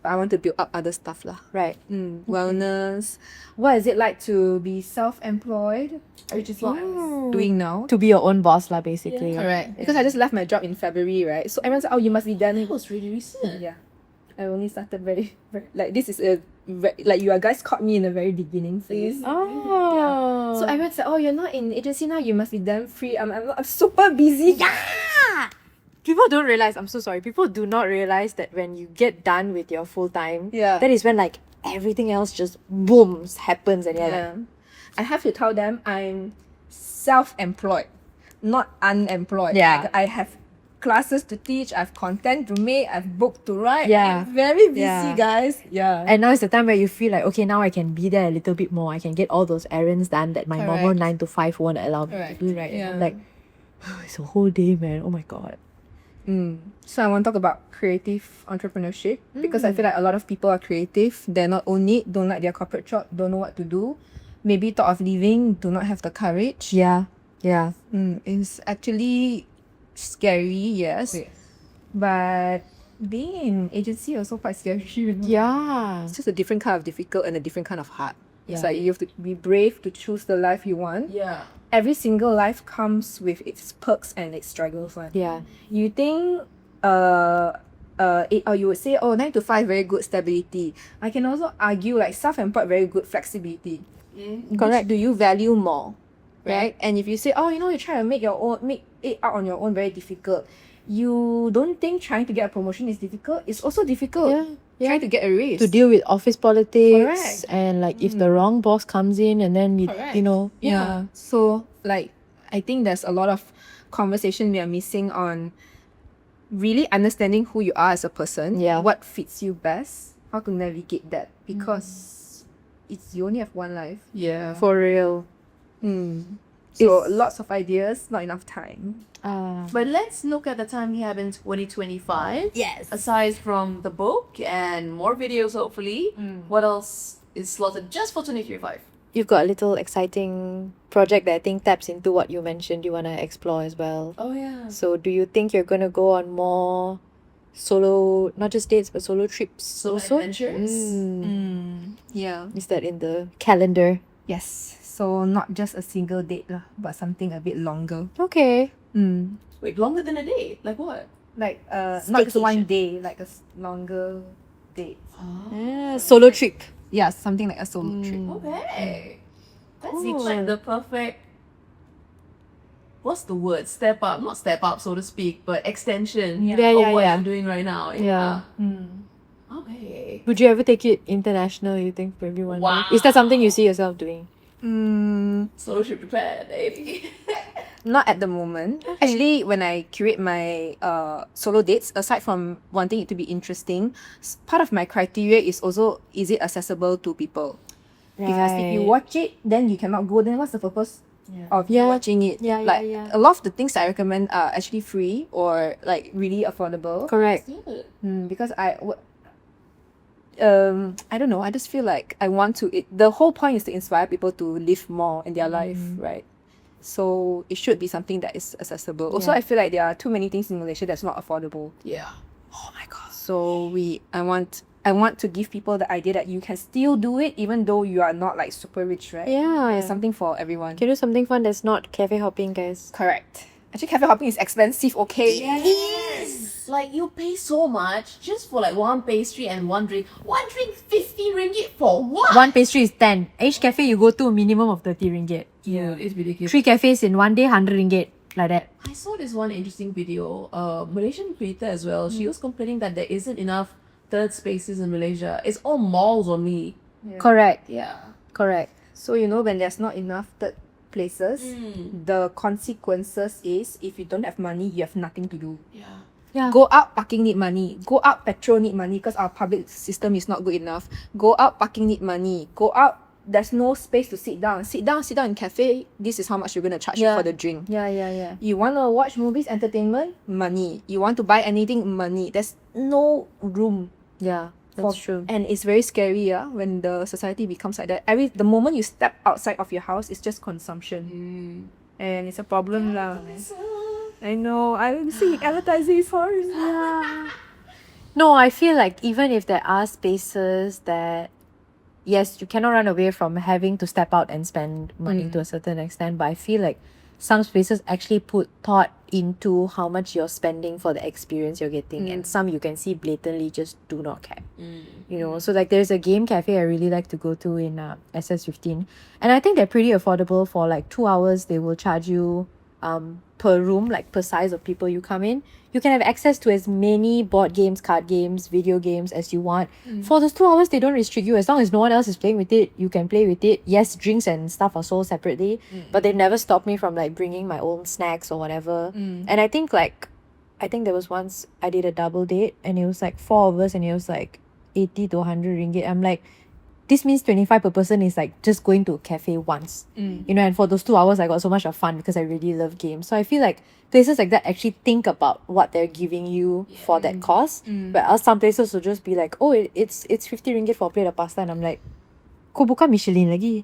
Speaker 3: But I want to build up other stuff lah.
Speaker 1: Right.
Speaker 3: Wellness. What is it like to be self-employed? Which is what I'm doing now.
Speaker 1: To be your own boss, lah, basically.
Speaker 3: Correct. Because I just left my job in February, right? So everyone said, oh, you must be done.
Speaker 2: It was really recent.
Speaker 3: Yeah. I only started very like this is like you guys caught me in the very beginning phase.
Speaker 1: Oh.
Speaker 3: So everyone said, oh, you're not in agency now, you must be damn free. I'm super busy.
Speaker 1: Yeah. People don't realize, I'm so sorry, people do not realize that when you get done with your full time, that is when like everything else just booms, happens and you're like,
Speaker 3: I have to tell them I'm self-employed, not unemployed.
Speaker 1: Yeah.
Speaker 3: Like, I have classes to teach, I have content to make, I've booked to write.
Speaker 1: Yeah.
Speaker 3: I'm very busy,
Speaker 1: Yeah.
Speaker 3: guys. Yeah.
Speaker 1: and now is the time where you feel like, okay, now I can be there a little bit more. I can get all those errands done that my normal 9 to 5 won't allow me to do, right?
Speaker 3: Yeah.
Speaker 1: Like, it's a whole day, man. Oh my God.
Speaker 3: So I want to talk about creative entrepreneurship because I feel like a lot of people are creative. They're not own it, don't like their corporate job, don't know what to do. Maybe thought of leaving, do not have the courage.
Speaker 1: Yeah. Yeah.
Speaker 3: It's actually scary, yes. But being in agency also quite scary. You know?
Speaker 1: Yeah.
Speaker 3: It's just a different kind of difficult and a different kind of hard. It's
Speaker 2: Yeah.
Speaker 3: like you have to be brave to choose the life you want.
Speaker 2: Yeah.
Speaker 3: Every single life comes with its perks and its struggles. One.
Speaker 1: Yeah.
Speaker 3: You think or you would say, oh, 9 to 5 very good stability. I can also argue like self-employed very good flexibility.
Speaker 1: Correct.
Speaker 3: Which do you value more? Right? And if you say, oh, you try to make it out on your own very difficult. You don't think trying to get a promotion is difficult? It's also difficult.
Speaker 1: Yeah.
Speaker 3: Trying to get a raise.
Speaker 1: To deal with office politics
Speaker 3: Correct.
Speaker 1: and like if the wrong boss comes in and then
Speaker 3: Correct.
Speaker 1: Yeah.
Speaker 3: So like I think there's a lot of conversation we are missing on really understanding who you are as a person.
Speaker 1: Yeah.
Speaker 3: What fits you best. How to navigate that. Because you only have one life.
Speaker 2: Yeah.
Speaker 1: For real.
Speaker 3: So lots of ideas, not enough time.
Speaker 2: But let's look at the time we have in 2025.
Speaker 1: Yes.
Speaker 2: Aside from the book and more videos, hopefully, what else is slotted just for 2025?
Speaker 1: You've got a little exciting project that I think taps into what you mentioned you want to explore as well.
Speaker 2: Oh, yeah.
Speaker 1: So do you think you're going to go on more solo, not just dates, but solo trips
Speaker 2: Solo
Speaker 1: also?
Speaker 2: adventures?
Speaker 3: Yeah.
Speaker 1: Is that in the calendar?
Speaker 3: Yes. So not just a single date lah, but something a bit longer.
Speaker 1: Okay.
Speaker 2: Wait, longer than a day? Like what?
Speaker 3: Like not just one
Speaker 1: Staycation.
Speaker 3: day, like a longer date.
Speaker 1: Yeah, solo trip.
Speaker 3: Yeah, something like a solo trip.
Speaker 2: Okay. That
Speaker 1: Oh.
Speaker 2: seems like the perfect. What's the word? Step up, not step up, so to speak, but extension
Speaker 1: Yeah,
Speaker 2: of
Speaker 1: yeah,
Speaker 2: what
Speaker 1: yeah.
Speaker 2: I'm doing right now.
Speaker 1: Yeah.
Speaker 2: Okay.
Speaker 1: Would you ever take it international, you think, for everyone?
Speaker 2: Wow.
Speaker 1: Is that something you see yourself doing?
Speaker 2: Solo trip prepared, baby.
Speaker 3: Not at the moment. Actually, when I curate my solo dates, aside from wanting it to be interesting, part of my criteria is also, is it accessible to people? Because if you
Speaker 1: Right.
Speaker 3: watch it, then you cannot go, then what's the purpose of
Speaker 1: Yeah.
Speaker 3: watching it?
Speaker 1: Yeah, yeah,
Speaker 3: like
Speaker 1: yeah.
Speaker 3: a lot of the things that I recommend are actually free or like really affordable.
Speaker 1: Correct.
Speaker 3: Because I don't know, I just feel like I want to the whole point is to inspire people to live more in their life, right? So it should be something that is accessible. Also,
Speaker 1: Yeah.
Speaker 3: I feel like there are too many things in Malaysia that's not affordable.
Speaker 2: Yeah.
Speaker 3: Oh my god. So I want to give people the idea that you can still do it even though you are not like super rich, right?
Speaker 1: Yeah.
Speaker 3: It's something for everyone.
Speaker 1: Can do something fun that's not cafe hopping, guys.
Speaker 3: Correct. Actually, cafe hopping is expensive, okay?
Speaker 2: Yes. Like you pay so much just for like one pastry and one drink. One drink 50 ringgit for what?
Speaker 1: One pastry is 10. Each cafe you go to, minimum of 30 ringgit.
Speaker 2: Yeah, it's ridiculous.
Speaker 1: 3 cafes in one day, 100 ringgit. Like that.
Speaker 2: I saw this one interesting video. Malaysian creator as well. She was complaining that there isn't enough third spaces in Malaysia. It's all malls only.
Speaker 1: Correct.
Speaker 2: Yeah.
Speaker 1: Correct.
Speaker 3: So when there's not enough third places, the consequences is if you don't have money, you have nothing to do.
Speaker 2: Yeah.
Speaker 1: Yeah.
Speaker 3: Go out, parking need money. Go out, petrol need money because our public system is not good enough. Go out, parking need money. Go out, there's no space to sit down. Sit down in cafe. This is how much you're gonna charge you
Speaker 1: Yeah.
Speaker 3: for the drink.
Speaker 1: Yeah.
Speaker 3: You want to watch movies, entertainment, money. You want to buy anything, money. There's no room.
Speaker 1: Yeah. That's true.
Speaker 3: And it's very scary, when the society becomes like that. The moment you step outside of your house, it's just consumption. And it's a problem lah. I know. I'm seeing advertising for it.
Speaker 1: No, I feel like even if there are spaces that, yes, you cannot run away from having to step out and spend money to a certain extent, but I feel like some spaces actually put thought into how much you're spending for the experience you're getting, and some you can see blatantly just do not care. So like there's a game cafe I really like to go to in SS15, and I think they're pretty affordable. For like 2 hours they will charge you per room, like per size of people you come in. You can have access to as many board games, card games, video games as you want. For those 2 hours, they don't restrict you. As long as no one else is playing with it, you can play with it. Yes, drinks and stuff are sold separately, but they never stopped me from like bringing my own snacks or whatever. And I think there was once I did a double date and it was like 4 of us and it was like 80 to 100 ringgit. I'm like, this means 25 per person is like just going to a cafe once. You know, and for those 2 hours, I got so much of fun because I really love games. So I feel like places like that actually think about what they're giving you for that cost. But else some places will just be like, oh, it's 50 ringgit for a plate of pasta. And I'm like, kau buka Michelin lagi.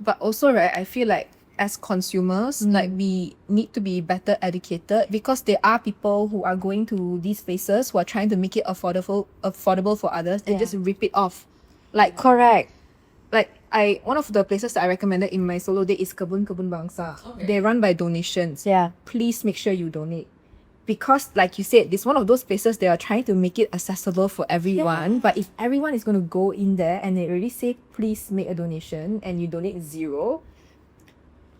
Speaker 3: But also, right, I feel like as consumers, like we need to be better educated because there are people who are going to these places who are trying to make it affordable for others and just rip it off. Like
Speaker 1: Correct.
Speaker 3: like one of the places that I recommended in my solo day is Kebun Bangsa.
Speaker 2: Okay.
Speaker 3: They run by donations.
Speaker 1: Yeah.
Speaker 3: Please make sure you donate. Because like you said, it's one of those places they are trying to make it accessible for everyone. But if everyone is going to go in there and they really say, please make a donation and you donate 0,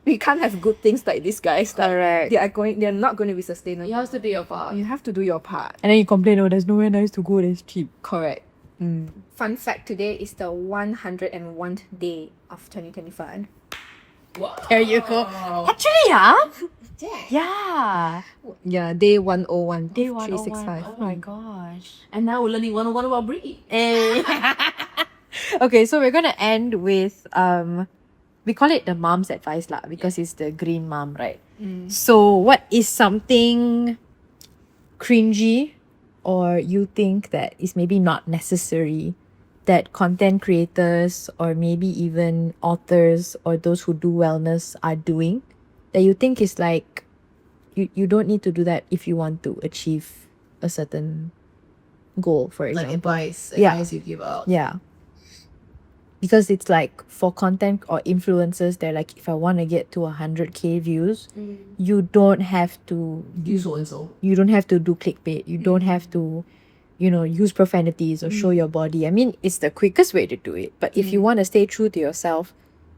Speaker 3: we can't have good things like these guys. Like,
Speaker 1: Correct.
Speaker 3: they're not going to be sustainable.
Speaker 2: You have to do your part.
Speaker 3: You have to do your part.
Speaker 1: And then you complain, oh, there's nowhere nice to go, that's cheap.
Speaker 3: Correct. Fun fact today is the 101st day of 2025.
Speaker 2: Wow.
Speaker 1: There you go. Actually, yeah.
Speaker 2: Yeah.
Speaker 1: Yeah.
Speaker 3: Yeah, day 101.
Speaker 1: Day 101.
Speaker 3: 365.
Speaker 1: Oh my gosh.
Speaker 2: And now we're learning 101 about Bree.
Speaker 1: Okay, so we're gonna end with we call it the mom's advice lah because it's the green mom, right? So what is something cringy or you think that is maybe not necessary that content creators or maybe even authors or those who do wellness are doing that you think is like you don't need to do that if you want to achieve a certain goal, for
Speaker 2: Like
Speaker 1: example?
Speaker 2: advice
Speaker 1: Yeah.
Speaker 2: you give out.
Speaker 1: Yeah. Because it's like for content or influencers, they're like, if I want to get to 100K views, you don't have to
Speaker 2: Do so and so.
Speaker 1: you don't have to do clickbait. You don't have to, you know, use profanities or show your body. I mean, it's the quickest way to do it. But if you want to stay true to yourself,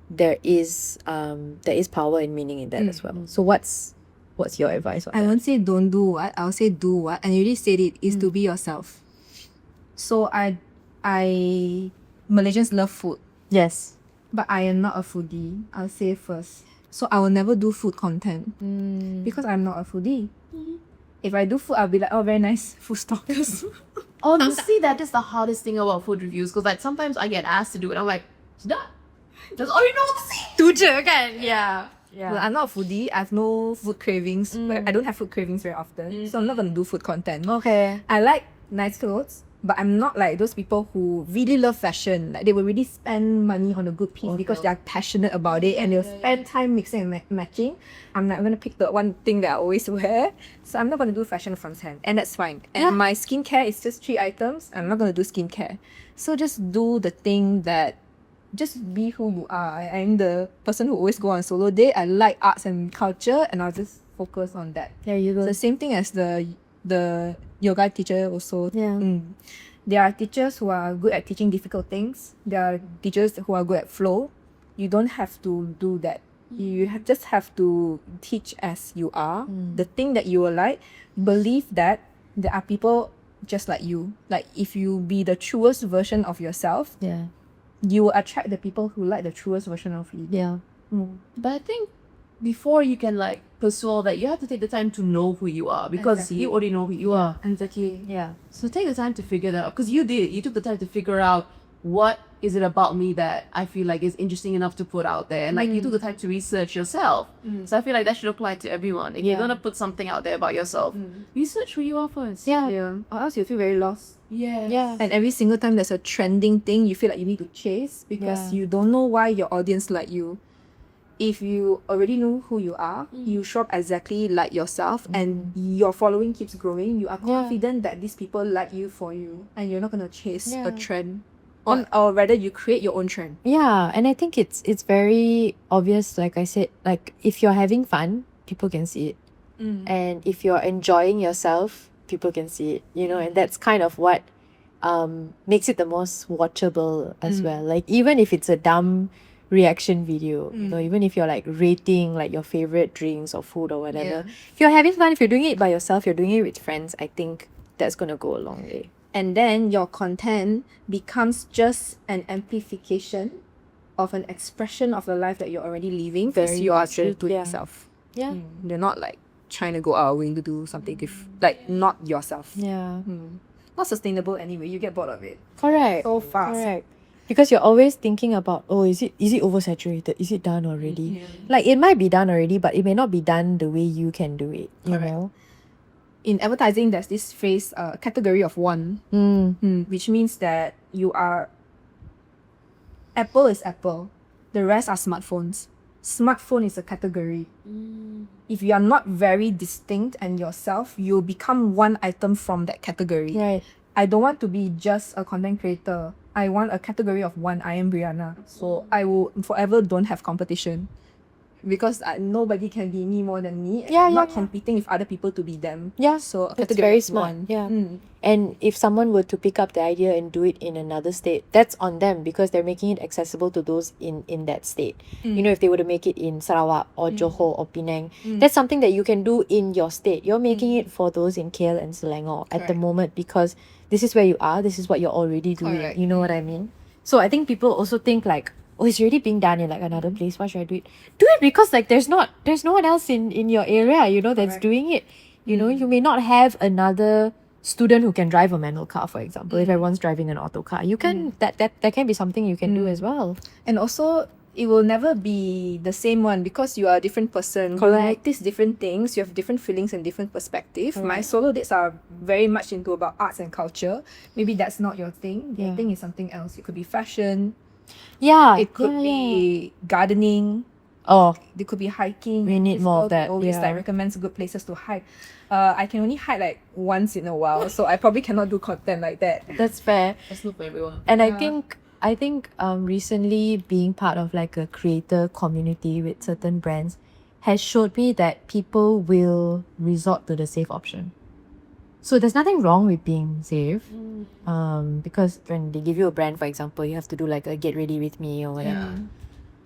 Speaker 1: there is power and meaning in that as well. So what's your advice on
Speaker 3: I
Speaker 1: that?
Speaker 3: won't say don't do what, I'll say do what. And you already said it, is to be yourself. So Malaysians love food,
Speaker 1: Yes.
Speaker 3: but I am not a foodie. I'll say first. So I will never do food content because I'm not a foodie. If I do food, I'll be like, oh, very nice food stalkers.
Speaker 2: Honestly, that is the hardest thing about food reviews because like sometimes I get asked to do it. I'm like, sudah. That's all you know what to say.
Speaker 1: Tu je kan? Yeah.
Speaker 3: Well, I'm not a foodie. I have no food cravings. But I don't have food cravings very often. So I'm not going to do food content.
Speaker 1: Okay.
Speaker 3: I like nice clothes, but I'm not like those people who really love fashion. Like they will really spend money on a good piece because they're passionate about it and they'll spend time mixing and matching. I'm not going to pick the one thing that I always wear. So I'm not going to do fashion firsthand. And that's fine. And my skincare is just 3 items. I'm not going to do skincare. So just do the thing that just be who you are. I'm the person who always go on solo date. I like arts and culture and I'll just focus on that.
Speaker 1: There you go.
Speaker 3: The same thing as the yoga teacher also.
Speaker 1: Yeah.
Speaker 3: There are teachers who are good at teaching difficult things. There are teachers who are good at flow. You don't have to do that. You just have to teach as you are. The thing that you will like, believe that there are people just like you. Like if you be the truest version of yourself,
Speaker 1: Yeah.
Speaker 3: you will attract the people who like the truest version of you.
Speaker 1: Yeah.
Speaker 2: But I think before you can like pursue all that, you have to take the time to know who you are because
Speaker 3: Exactly.
Speaker 2: you already know who you are.
Speaker 3: Exactly.
Speaker 1: Yeah.
Speaker 2: So take the time to figure that out because you did. You took the time to figure out what is it about me that I feel like is interesting enough to put out there, and like you took the time to research yourself. So I feel like that should apply to everyone. If you're gonna put something out there about yourself, research who you are first.
Speaker 1: Yeah.
Speaker 3: Or else you feel very lost.
Speaker 2: Yeah.
Speaker 1: Yeah.
Speaker 3: And every single time there's a trending thing, you feel like you need to chase because you don't know why your audience like you. If you already know who you are, you show up exactly like yourself and your following keeps growing, you are confident that these people like you for you and you're not going to chase a trend. Or rather you create your own trend.
Speaker 1: Yeah, and I think it's very obvious, like I said, like if you're having fun, people can see it. And if you're enjoying yourself, people can see it, you know, and that's kind of what makes it the most watchable as well. Like even if it's a dumb reaction video, you know, even if you're like rating like your favorite drinks or food or whatever, if you're having fun, if you're doing it by yourself, you're doing it with friends, I think that's gonna go a long way.
Speaker 3: And then your content becomes just an amplification of an expression of the life that you're already living because
Speaker 1: Very
Speaker 3: you are
Speaker 1: true.
Speaker 3: true to
Speaker 1: Yeah.
Speaker 3: yourself.
Speaker 1: Yeah.
Speaker 3: You're not like trying to go out willing to do something like not yourself.
Speaker 1: Yeah.
Speaker 3: Not sustainable anyway. You get bored of it
Speaker 1: Correct.
Speaker 3: so fast.
Speaker 1: Correct. Because you're always thinking about, oh, is it oversaturated? Is it done already? Like it might be done already, but it may not be done the way you can do it. You
Speaker 3: Correct.
Speaker 1: know?
Speaker 3: In advertising, there's this phrase, category of one, which means that you are Apple is Apple, the rest are smartphones. Smartphone is a category. If you are not very distinct and yourself, you'll become one item from that category.
Speaker 1: Right.
Speaker 3: I don't want to be just a content creator. I want a category of one. I am Brianna. So I will forever don't have competition. Because nobody can be me more than me. And I'm not competing with other people to be them.
Speaker 1: Yeah.
Speaker 3: So a
Speaker 1: That's
Speaker 3: category
Speaker 1: very
Speaker 3: of
Speaker 1: smart.
Speaker 3: one.
Speaker 1: Yeah. And if someone were to pick up the idea and do it in another state, that's on them because they're making it accessible to those in that state. You know, if they were to make it in Sarawak or Johor or Penang, that's something that you can do in your state. You're making it for those in KL and Selangor at the
Speaker 3: Correct.
Speaker 1: moment because this is where you are, this is what you're already doing.
Speaker 3: Correct.
Speaker 1: You know what I mean? So I think people also think like, oh, it's already being done in like another place. Why should I do it? Do it because like there's no one else in your area, you know, that's
Speaker 3: Correct.
Speaker 1: doing it. You know, you may not have another student who can drive a manual car, for example. If everyone's driving an auto car, you can that can be something you can do as well.
Speaker 3: And also, it will never be the same one because you are a different person.
Speaker 1: Correct.
Speaker 3: You notice different things. You have different feelings and different perspective. My solo dates are very much into about arts and culture. Maybe that's not your thing. Your thing is something else. It could be fashion.
Speaker 1: Yeah.
Speaker 3: It could be gardening.
Speaker 1: Oh,
Speaker 3: It could be hiking.
Speaker 1: We need
Speaker 3: This
Speaker 1: more of
Speaker 3: girl
Speaker 1: that,
Speaker 3: Always
Speaker 1: yeah.
Speaker 3: like recommends good places to hike. I can only hike like once in a while, so I probably cannot do content like that.
Speaker 1: that's fair.
Speaker 2: That's not for everyone.
Speaker 1: And I think recently being part of like a creator community with certain brands has showed me that people will resort to the safe option. So there's nothing wrong with being safe. Because when they give you a brand, for example, you have to do like a get ready with me or whatever.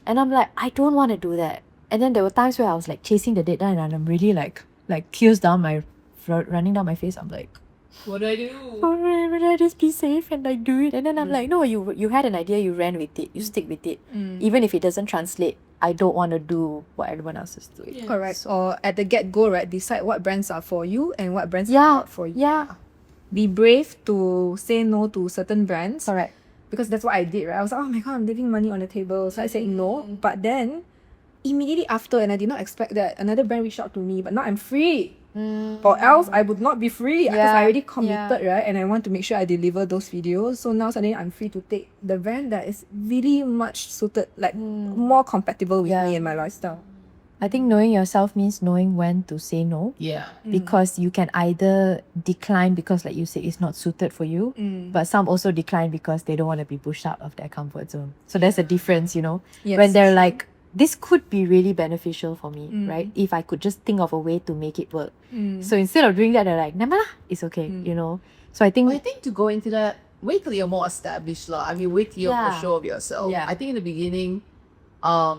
Speaker 1: And I'm like, I don't want to do that. And then there were times where I was like chasing the deadline and I'm really like tears running down my face. I'm like,
Speaker 2: What do I do?
Speaker 1: oh, would I just be safe and like do it? And then I'm like, no, you had an idea, you ran with it, you stick with it. Even if it doesn't translate, I don't want to do what everyone else is doing.
Speaker 2: Yeah.
Speaker 3: Correct. Or at the get-go, right, decide what brands are for you and what brands are
Speaker 1: Yeah,
Speaker 3: not for you.
Speaker 1: yeah,
Speaker 3: Be brave to say no to certain brands.
Speaker 1: correct.
Speaker 3: Because that's what I did, right? I was like, oh my god, I'm leaving money on the table. So I said no. But then, immediately after, and I did not expect that, another brand reached out to me. But now I'm free. Or else I would not be free because I already committed, right? And I want to make sure I deliver those videos. So now suddenly I'm free to take the brand that is really much suited, like more compatible with me and my lifestyle.
Speaker 1: I think knowing yourself means knowing when to say no.
Speaker 2: Yeah.
Speaker 1: Because you can either decline because like you said it's not suited for you, but some also decline because they don't want to be pushed out of their comfort zone. So there's a difference, you know,
Speaker 3: Yes.
Speaker 1: when they're like, this could be really beneficial for me, right? If I could just think of a way to make it work. So instead of doing that, they're like, never lah, it's okay, you know. So I think
Speaker 2: Well, I think to go into that, wait till you're more established, lah. I mean, wait till you're
Speaker 1: Yeah.
Speaker 2: for sure of yourself.
Speaker 1: Yeah.
Speaker 2: I think in the beginning,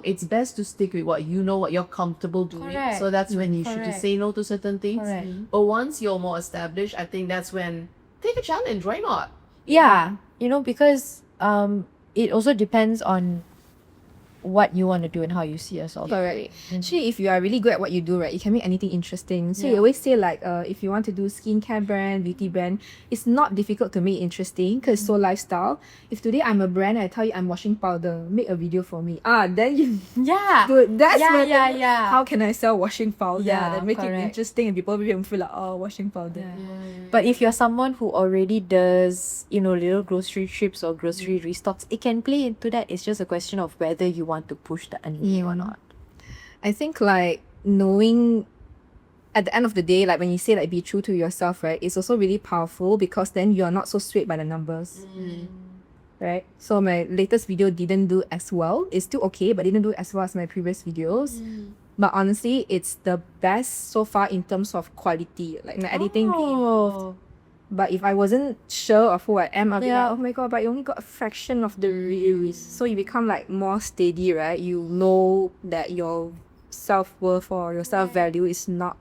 Speaker 2: it's best to stick with what you know, what you're comfortable doing.
Speaker 1: Correct.
Speaker 2: So that's when you should just
Speaker 1: Correct.
Speaker 2: say no to certain things.
Speaker 1: Correct.
Speaker 2: But once you're more established, I think that's when take a challenge. Why not?
Speaker 1: yeah, you know, because it also depends on what you want to do and how you see yourself.
Speaker 3: Correct. Actually, if you are really good at what you do, right, you can make anything interesting. So you always say like, if you want to do skincare brand, beauty brand, it's not difficult to make interesting because it's so lifestyle. If today I'm a brand, I tell you I'm washing powder, make a video for me. Then you
Speaker 1: Yeah.
Speaker 3: do it. That's
Speaker 1: Yeah,
Speaker 3: when
Speaker 1: yeah, yeah.
Speaker 3: How can I sell washing powder?
Speaker 1: Yeah,
Speaker 3: Then make it
Speaker 1: correct.
Speaker 3: interesting and people will feel like, oh, washing powder.
Speaker 1: But if you're someone who already does, you know, little grocery trips or grocery restocks, it can play into that. It's just a question of whether you want to push the envelope or not.
Speaker 3: I think like knowing at the end of the day, like when you say like be true to yourself, right, it's also really powerful because then you're not so swayed by the numbers. Right? So my latest video didn't do as well. It's still okay, but didn't do as well as my previous videos. But honestly, it's the best so far in terms of quality. Like the editing really improved. But if I wasn't sure of who I am, I'd be
Speaker 1: Yeah.
Speaker 3: like, oh my god, but you only got a fraction of the views. So you become like more steady, right? You know that your self-worth or your self-value is not,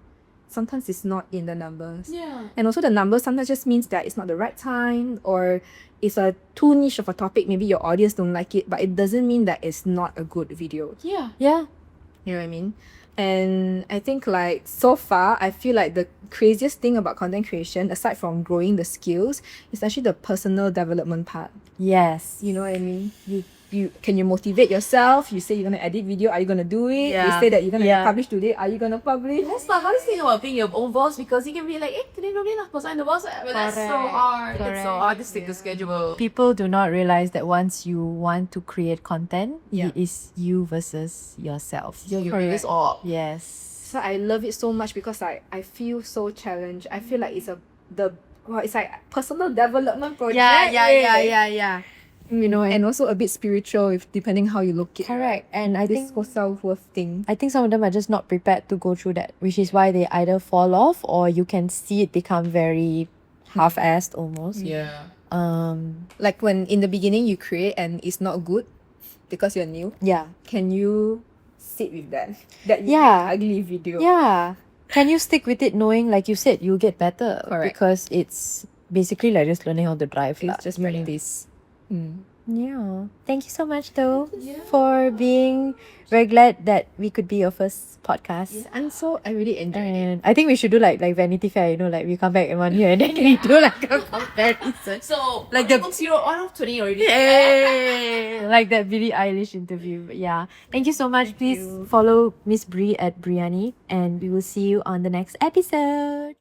Speaker 3: sometimes it's not in the numbers.
Speaker 2: Yeah.
Speaker 3: And also the numbers sometimes just means that it's not the right time or it's a too niche of a topic. Maybe your audience don't like it, but it doesn't mean that it's not a good video.
Speaker 2: Yeah.
Speaker 1: Yeah.
Speaker 3: You know what I mean? And I think like so far, I feel like the craziest thing about content creation, aside from growing the skills, is actually the personal development part.
Speaker 1: Yes.
Speaker 3: You know what I mean? You can you motivate yourself? You say you're gonna edit video, are you gonna do it?
Speaker 2: Yeah.
Speaker 3: You say that you're gonna
Speaker 1: Yeah.
Speaker 3: publish today, are you gonna publish?
Speaker 2: That's the hardest thing about being your own boss, because you can be like, today nobody knows because I'm the boss. But that's so
Speaker 1: Correct.
Speaker 2: hard. It's so
Speaker 1: Correct.
Speaker 2: hard to stick to schedule.
Speaker 1: People do not realize that once you want to create content,
Speaker 3: Yeah.
Speaker 1: it is you versus yourself.
Speaker 2: Yeah, you
Speaker 3: Correct.
Speaker 2: bring this all.
Speaker 1: Yes.
Speaker 3: So I love it so much because I feel so challenged. I feel like it's it's like personal development project.
Speaker 1: yeah.
Speaker 3: You know, and also a bit spiritual if depending how you look at it.
Speaker 1: Correct. And I
Speaker 3: This
Speaker 1: think
Speaker 3: whole self-worth thing.
Speaker 1: I think some of them are just not prepared to go through that, which is why they either fall off or you can see it become very half-assed almost.
Speaker 2: Yeah.
Speaker 3: Like when in the beginning you create and it's not good because you're new.
Speaker 1: Yeah.
Speaker 3: Can you sit with that? That you
Speaker 1: Yeah.
Speaker 3: make ugly video.
Speaker 1: Yeah. Can you stick with it knowing, like you said, you'll get better?
Speaker 3: Correct.
Speaker 1: Because it's basically like just learning how to drive. lah.
Speaker 3: It's just practice.
Speaker 1: Yeah. Thank you so much though for being very glad that we could be your first podcast.
Speaker 3: And so I really enjoyed it.
Speaker 1: And I think we should do like Vanity Fair, you know, like we come back in 1 year and then we do like a comparison.
Speaker 2: So,
Speaker 1: Like
Speaker 2: like
Speaker 1: the-
Speaker 2: the 0 out of 20 already.
Speaker 1: Like that Billie Eilish interview. But yeah. Thank you so much. Please follow Miss Bree at Breeyani and we will see you on the next episode.